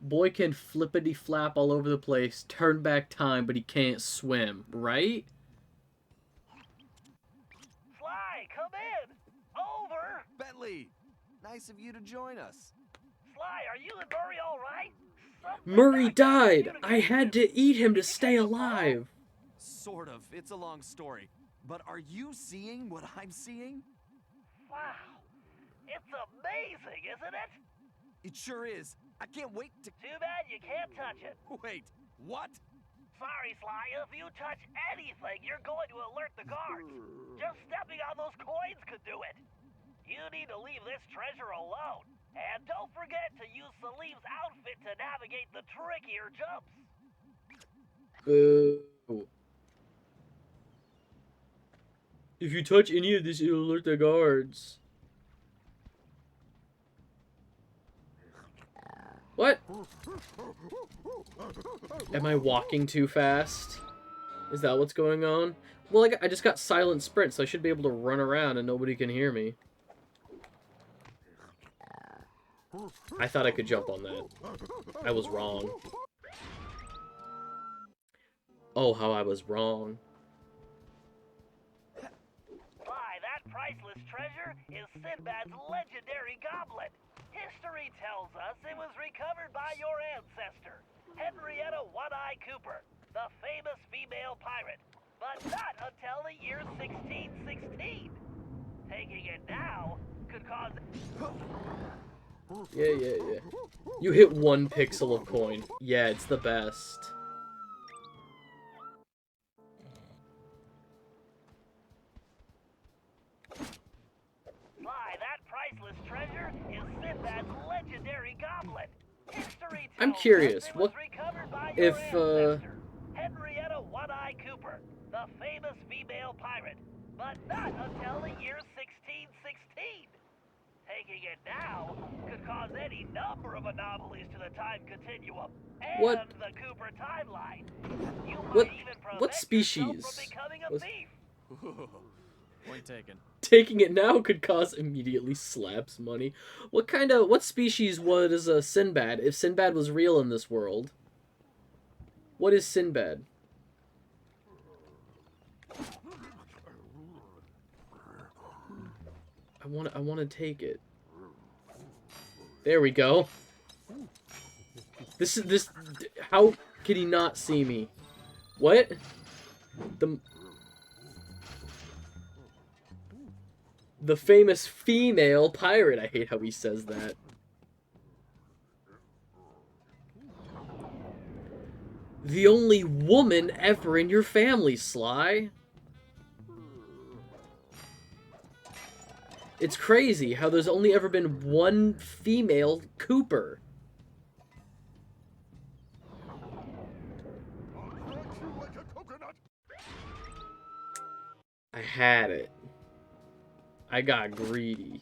Boy can flippity-flap all over the place, turn back time, but he can't swim, right? Sly, come in! Over! Bentley, nice of you to join us. Sly, are you and Murray alright? Murray died! I had to eat him to stay alive! Sort of. It's a long story. But are you seeing what I'm seeing? Wow. It's amazing, isn't it? It sure is. I can't wait to... Too bad you can't touch it. Wait, what? Sorry, Sly. If you touch anything, you're going to alert the guards. Just stepping on those coins could do it. You need to leave this treasure alone. And don't forget to use Salim's outfit to navigate the trickier jumps. Boo. If you touch any of this, it'll alert the guards. What? Am I walking too fast? Is that what's going on? Well, I just got silent sprint, so I should be able to run around and nobody can hear me. I thought I could jump on that. I was wrong. Oh, how I was wrong. Sly, that priceless treasure is Sinbad's legendary goblet. History tells us it was recovered by your ancestor, Henrietta One-Eye Cooper, the famous female pirate, but not until the year 1616. Taking it now could cause... Yeah. You hit 1 pixel of coin. Yeah, it's the best. Sly, that priceless treasure is Sinbad's legendary goblet. History tells I'm curious, us it what was recovered by your if ancestor, Henrietta One-Eye Cooper, the famous female pirate, but not until the year 1616. Taking it now could cause any number of anomalies to the time continuum and What? the Cooper timeline. You What- might even prevent what yourself species from becoming a was- thief. Point taken. Taking it now could cause immediately slaps money. What species was Sinbad, if Sinbad was real in this world? What is Sinbad? I want to take it. There we go. This how could he not see me? What? The famous female pirate. I hate how he says that. The only woman ever in your family, Sly. It's crazy how there's only ever been one female Cooper. I had it. I got greedy.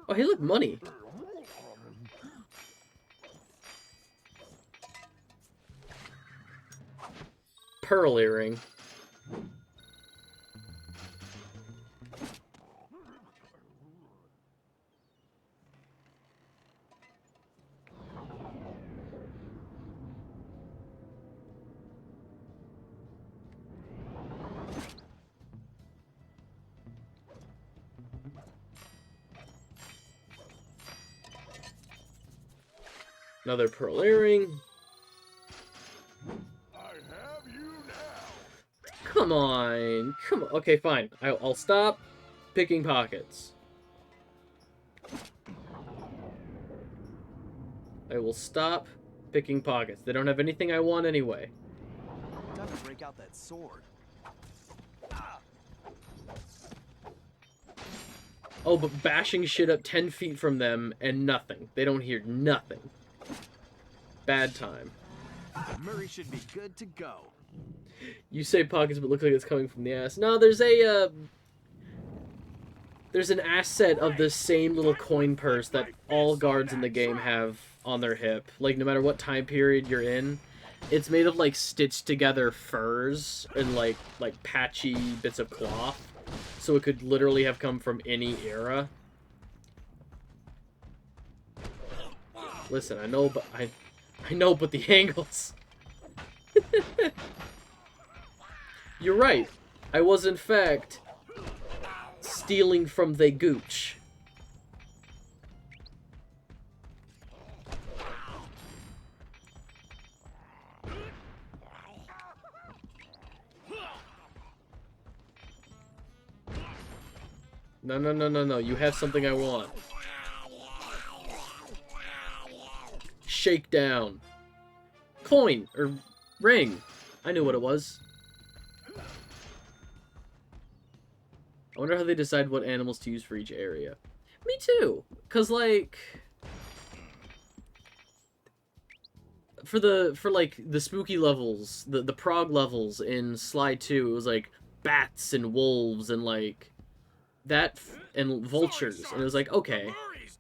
Oh, hey, look, money. Pearl earring. Another pearl earring. I have you now. Come on. Come on. Okay, fine. I'll stop picking pockets. I will stop picking pockets. They don't have anything I want anyway. Time to break out that sword. Oh, but bashing shit up 10 feet from them and nothing. They don't hear nothing. Bad time. Murray should be good to go. You say pockets, but looks like it's coming from the ass. No, there's an asset of this same little coin purse that all guards in the game have on their hip. Like, no matter what time period you're in. It's made of, like, stitched together furs and, like patchy bits of cloth. So it could literally have come from any era. Listen, I know, but the angles. You're right. I was, in fact, stealing from the gooch. No. You have something I want. Shakedown. Coin. Or ring. I knew what it was. I wonder how they decide what animals to use for each area. Me too. Because, like... For the spooky levels, the prog levels in Sly 2, it was, like, bats and wolves and, like... and vultures, and it was like, okay,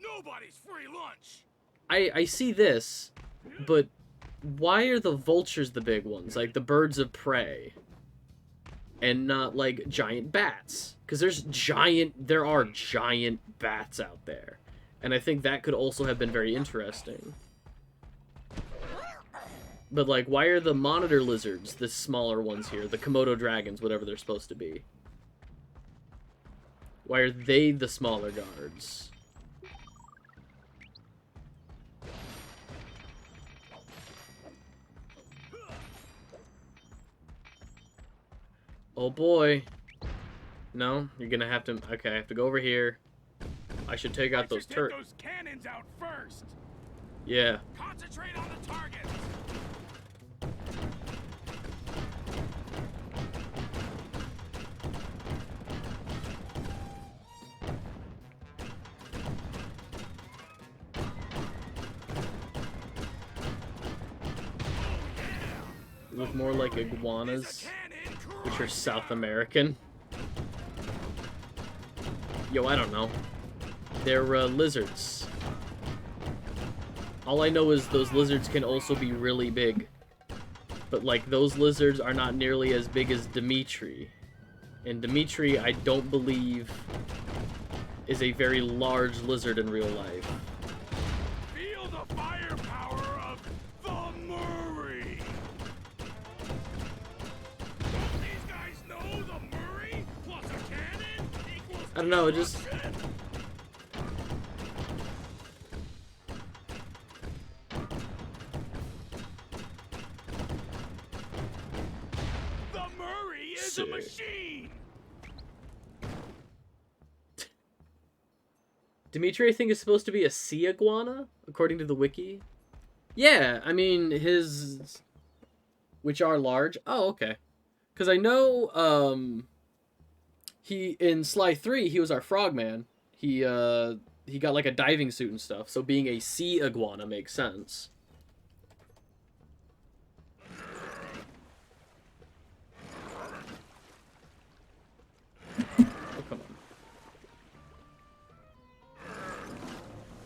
Nobody's free lunch. I see this, but why are the vultures the big ones, like the birds of prey, and not like giant bats? Because there are giant bats out there, and I think that could also have been very interesting. But like, why are the monitor lizards the smaller ones here, the Komodo dragons, whatever they're supposed to be? Why are they the smaller guards? Oh boy. No, you're gonna have to... Okay, I have to go over here. I should take out those turrets. Those cannons out first. Yeah. Concentrate on the targets. Look more like iguanas, which are South American. Yo, I don't know. They're lizards. All I know is those lizards can also be really big. But, like, those lizards are not nearly as big as Dimitri. And Dimitri, I don't believe, is a very large lizard in real life. Feel the firepower of the Murray. Don't these guys know the Murray plus a cannon equals... I don't know, it just... The Murray is a machine. Dimitri, I think, is supposed to be a sea iguana, according to the wiki. Yeah, I mean, his... Which are large. Oh, okay. Because I know, he, in Sly 3, he was our frogman. He got, like, a diving suit and stuff, so being a sea iguana makes sense. Oh, come on.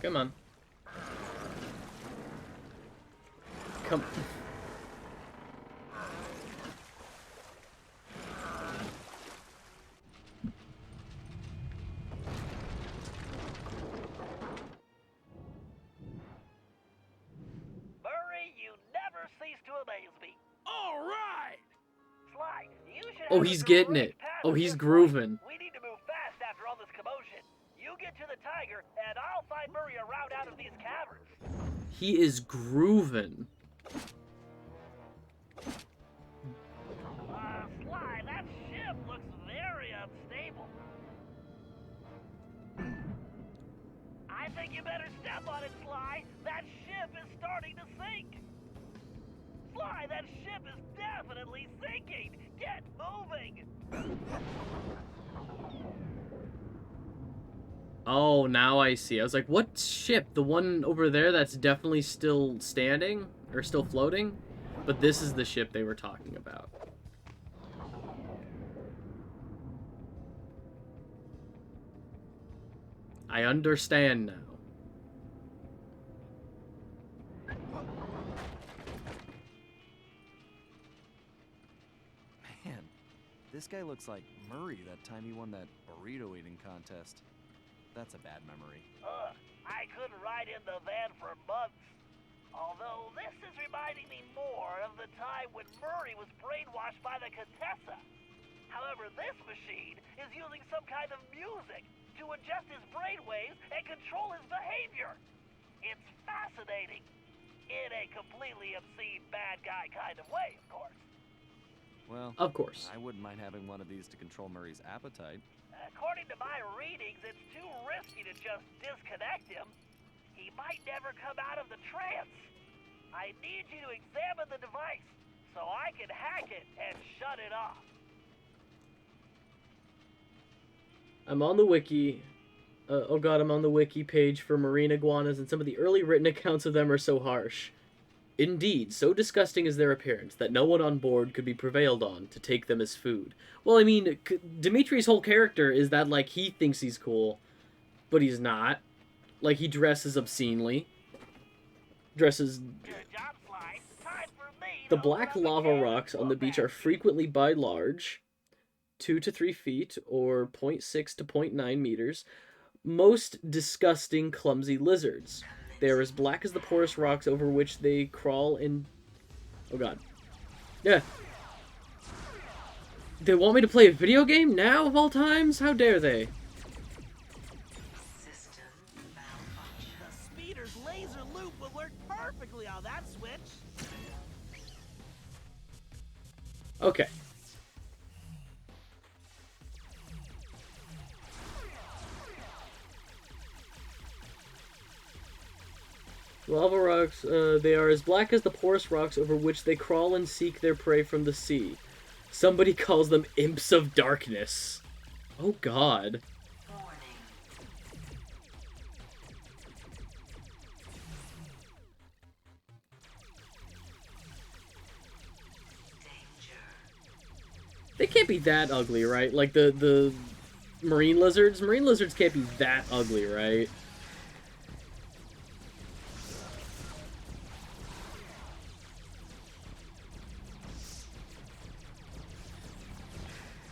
Come on. Come. Murray, you never cease to amaze me. All right. Sly, you should Oh, have he's a getting direct it. path Oh, at he's this grooving. point. We need to move fast after all this commotion. You get to the tiger, and I'll find Murray a route out of these caverns. He is grooving. Sly, that ship looks very unstable. I think you better step on it, Sly. That ship is starting to sink. Sly, that ship is definitely sinking. Get moving. Oh, now I see. I was like, what ship? The one over there that's definitely still standing? Or still floating? But this is the ship they were talking about. I understand now. Man, this guy looks like Murray that time he won that burrito eating contest. That's a bad memory. I couldn't ride in the van for months. Although this is reminding me more of the time when Murray was brainwashed by the Contessa. However, this machine is using some kind of music to adjust his brainwaves and control his behavior. It's fascinating. In a completely obscene bad guy kind of way, of course. Well, Of course. I wouldn't mind having one of these to control Murray's appetite. According to my readings, it's too risky to just disconnect him. He might never come out of the trance. I need you to examine the device so I can hack it and shut it off. I'm on the wiki. Oh god, I'm on the wiki page for marine iguanas, and some of the early written accounts of them are so harsh. Indeed, so disgusting is their appearance that no one on board could be prevailed on to take them as food. Well, I mean, Dimitri's whole character is that, like, he thinks he's cool, but he's not. Like, he dresses obscenely. Dresses... Good job, Sly. Time for me The to black open up lava can rocks on the beach back. are frequently by large, 2 to 3 feet, or 0.6 to 0.9 meters. Most disgusting, clumsy lizards. They are as black as the porous rocks over which they crawl in... Oh god. Yeah. They want me to play a video game now, of all times? How dare they? The speeder's laser loop will work perfectly on that switch. Okay. Lava rocks, they are as black as the porous rocks over which they crawl and seek their prey from the sea. Somebody calls them imps of darkness. Oh god. They can't be that ugly, right? Like the marine lizards? Marine lizards can't be that ugly, right?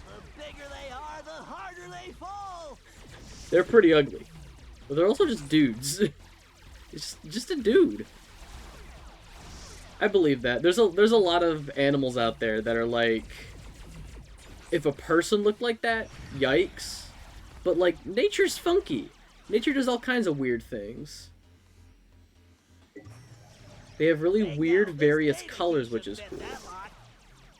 The bigger they are, the harder they fall. They're pretty ugly. But they're also just dudes. It's just a dude. I believe that. There's a lot of animals out there that are like, if a person looked like that, yikes. But like, nature's funky. Nature does all kinds of weird things. They have really weird various colors, which is cool.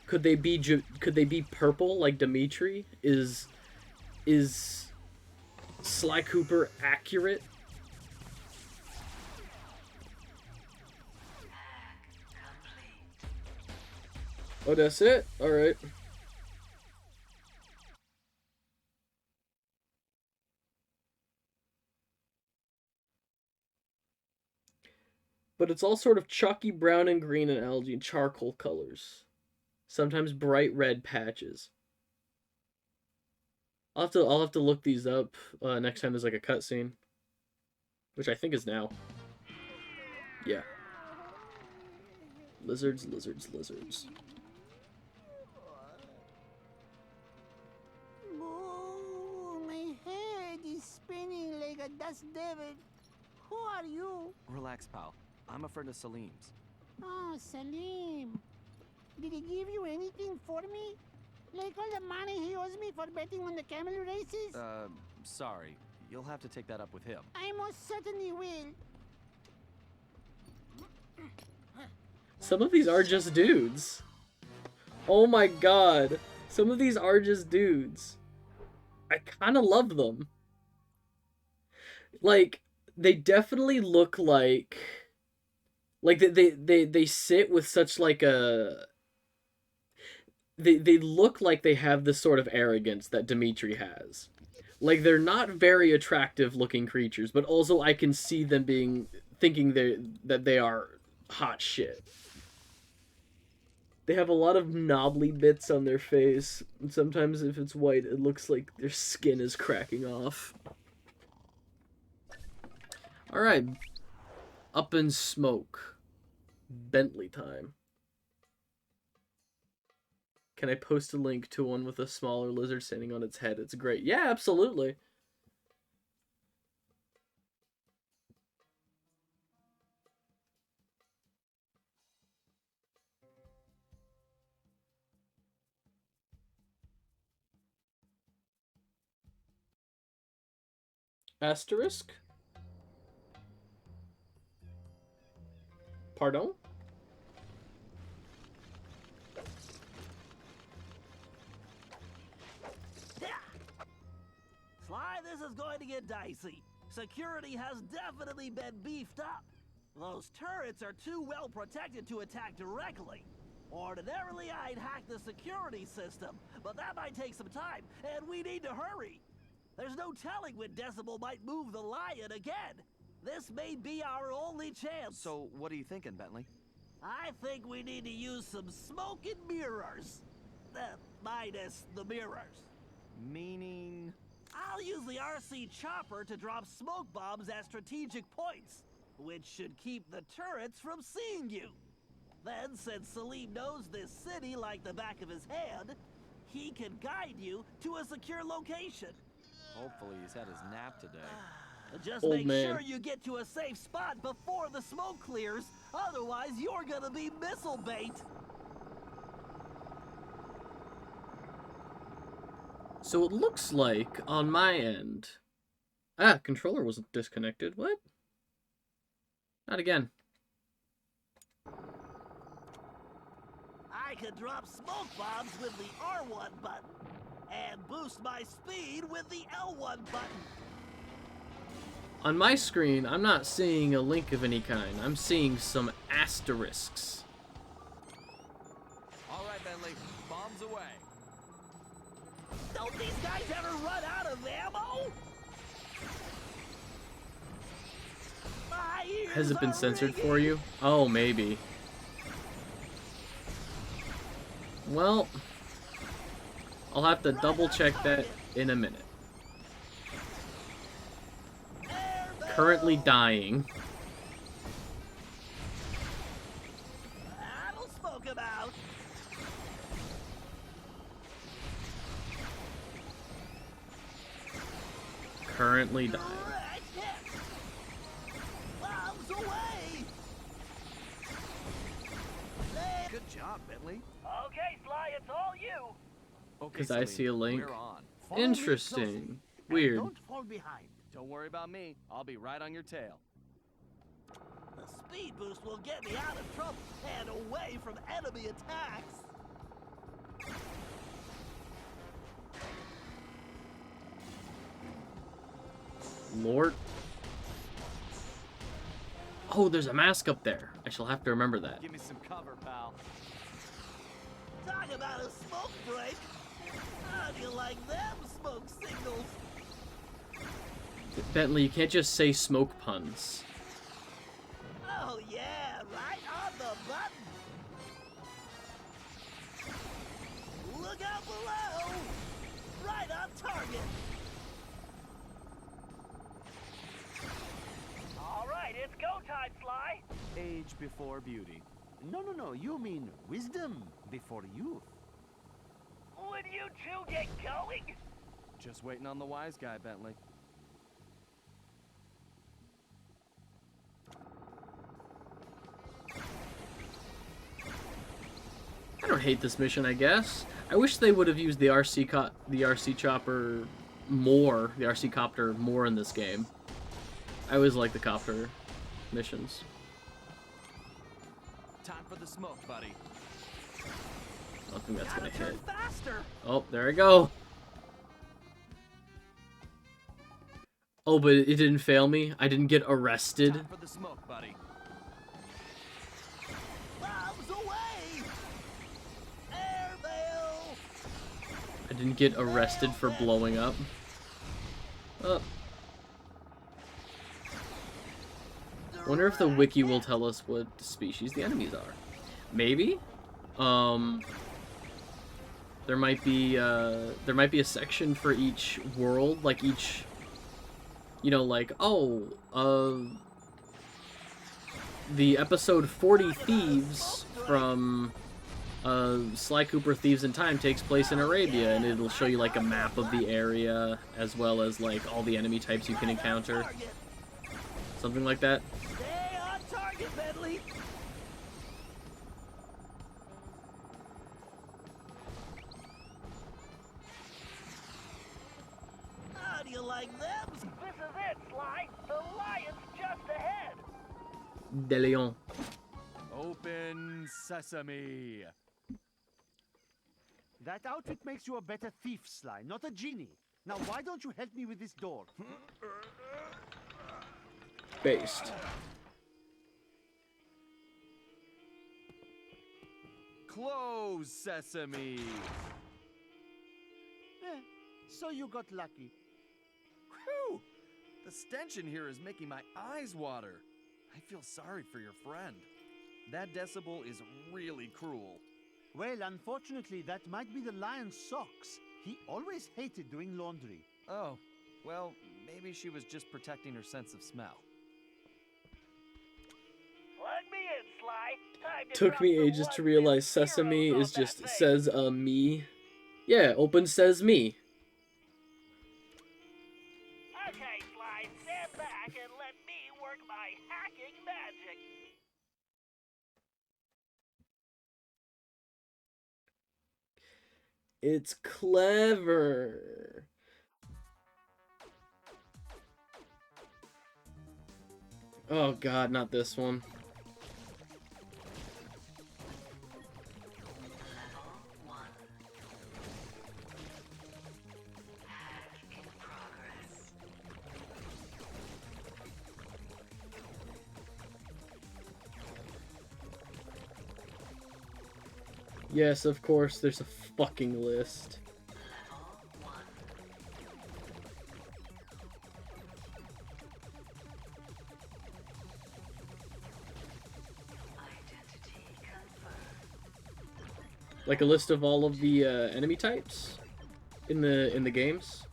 Could they be purple like Dimitri? Is Sly Cooper accurate? Oh, that's it? Alright. But it's all sort of chalky brown and green and algae and charcoal colors. Sometimes bright red patches. I'll have to look these up next time there's like a cutscene. Which I think is now. Yeah. Lizards, lizards, lizards. Oh, my head is spinning like a dust devil. Who are you? Relax, pal. I'm a friend of Salim's. Oh, Salim. Did he give you anything for me? Like all the money he owes me for betting on the camel races? Sorry. You'll have to take that up with him. I most certainly will. Some of these are just dudes. Oh my god. Some of these are just dudes. I kind of love them. Like, they definitely look like they sit with such like a they look like they have this sort of arrogance that Dimitri has. Like, they're not very attractive looking creatures, but also I can see them thinking that they are hot shit. They have a lot of knobbly bits on their face, and sometimes if it's white, it looks like their skin is cracking off. Alright. Up in smoke. Bentley time. Can I post a link to one with a smaller lizard standing on its head? It's great. Yeah, absolutely. Asterisk? Pardon? Sly, this is going to get dicey. Security has definitely been beefed up. Those turrets are too well protected to attack directly. Ordinarily, I'd hack the security system, but that might take some time, and we need to hurry. There's no telling when Decibel might move the lion again. This may be our only chance. So, what are you thinking, Bentley? I think we need to use some smoke and mirrors. Minus the mirrors. Meaning... I'll use the RC chopper to drop smoke bombs at strategic points, which should keep the turrets from seeing you. Then, since Salim knows this city like the back of his hand, he can guide you to a secure location. Hopefully he's had his nap today. Just Old make man. sure you get to a safe spot before the smoke clears, otherwise you're gonna be missile bait. So it looks like, on my end... Ah, controller wasn't disconnected. What? Not again. I could drop smoke bombs with the R1 button, and boost my speed with the L1 button. On my screen, I'm not seeing a link of any kind. I'm seeing some asterisks. All right, Bentley, bombs away. Don't these guys ever run out of ammo? My ears Has it been are censored ringing. for you? Oh, maybe. Well, I'll have to double check that in a minute. Currently dying. That'll smoke 'em out. Currently dying. Direct hit. Bombs away. Good job, Bentley. Okay, Sly, it's all you. Okay, Because I see a link. We're on. Follow me Interesting. closely, and Weird. Don't fall behind. Don't worry about me. I'll be right on your tail. The speed boost will get me out of trouble and away from enemy attacks. Lord. Oh, there's a mask up there. I shall have to remember that. Give me some cover, pal. Talk about a smoke break. How do you like them smoke signals? Bentley, you can't just say smoke puns. Oh yeah, right on the button. Look out below. Right on target. All right, it's go time, Sly. Age before beauty. No, you mean wisdom before youth. Would you two get going? Just waiting on the wise guy, Bentley. I don't hate this mission, I guess. I wish they would have used the RC chopper more, the RC copter more in this game. I always like the copter missions. Time for the smoke, buddy. I don't think that's gonna hit. Faster. Oh, there I go. Oh, but it didn't fail me. I didn't get arrested. Time for the smoke, buddy. Bombs away! Airmail! I didn't get arrested for blowing up. Oh. Wonder if the wiki will tell us what species the enemies are. Maybe? There might be a section for each world, like each, you know, like, oh, the episode 40 Thieves from Sly Cooper Thieves in Time takes place in Arabia, and it'll show you like a map of the area as well as like all the enemy types you can encounter. Something like that. Stay on target, Bentley! How do you like them? This is it, Sly. The lion's just ahead. De Leon. Open sesame. That outfit makes you a better thief, Sly, not a genie. Now, why don't you help me with this door? Based. Close sesame. So you got lucky. Whew! The stench in here is making my eyes water. I feel sorry for your friend. That decibel is really cruel. Well, unfortunately, that might be the lion's socks. He always hated doing laundry. Oh, well, maybe she was just protecting her sense of smell. Plug me in, Sly. Time to Took drop me some ages to 1 realize zeros sesame on is that just thing. says me. Yeah, open says me. Okay, Sly, stand back and let me work my hacking magic. It's clever. Oh god, not this one. Yes, of course, there's a fucking list. Like a list of all of the enemy types in the games.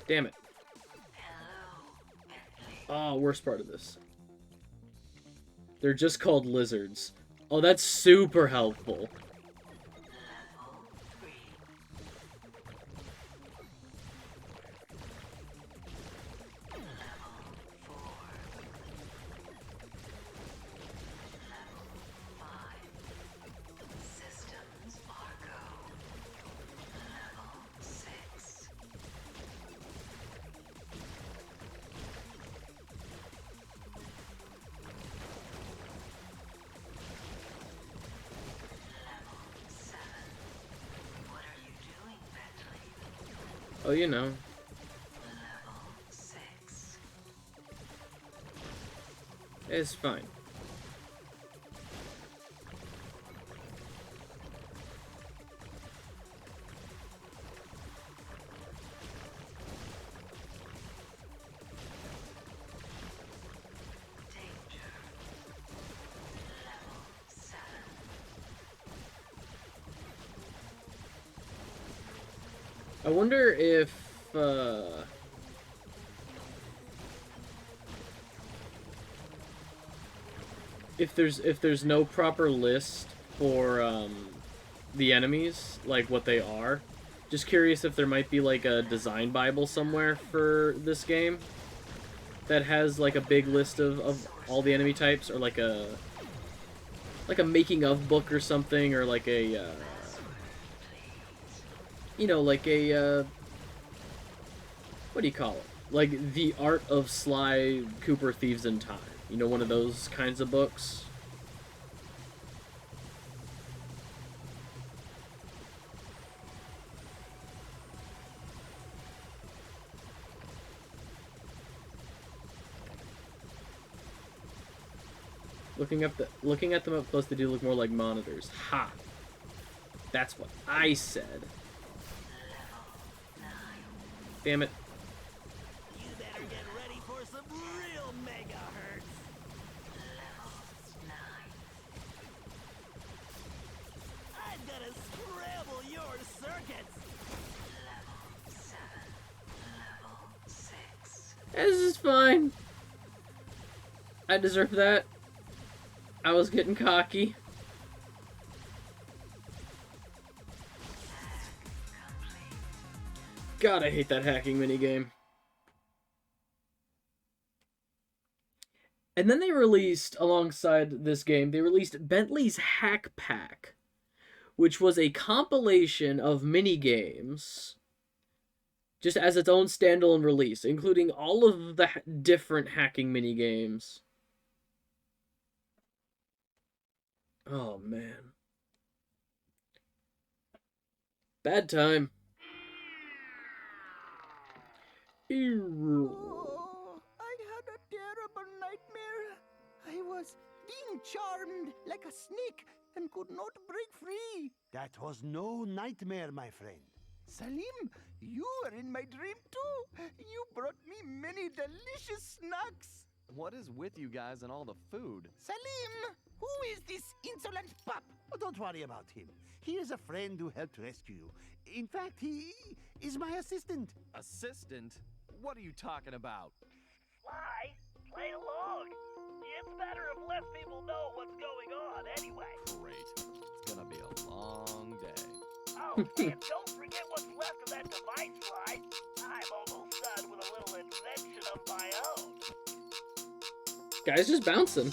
Damn it. Oh, worst part of this. They're just called lizards. Oh, that's super helpful. Oh, you know. It's fine. I wonder if there's no proper list for the enemies, like what they are. Just curious if there might be like a design bible somewhere for this game that has like a big list of all the enemy types, or like a making of book or something, or like a you know, like a, what do you call it? Like The Art of Sly Cooper Thieves in Time. You know, one of those kinds of books. Looking at them up close, they do look more like monitors. Ha! That's what I said. Damn it. You better get ready for some real megahertz. I'm gonna scramble your circuits. This is fine. I deserve that. I was getting cocky. God, I hate that hacking minigame. And then they released, alongside this game, they released Bentley's Hack Pack, which was a compilation of minigames, just as its own standalone release, including all of the different hacking minigames. Oh, man. Bad time. Oh, I had a terrible nightmare. I was being charmed like a snake and could not break free. That was no nightmare, my friend. Salim, you were in my dream too. You brought me many delicious snacks. What is with you guys and all the food? Salim, who is this insolent pup? Oh, don't worry about him. He is a friend who helped rescue you. In fact, he is my assistant. Assistant? What are you talking about? Sly, play along. It's better if less people know what's going on anyway. Great. It's gonna be a long day. Oh, and don't forget what's left of that device, Sly. I'm almost done with a little invention of my own. Guy's just bouncing.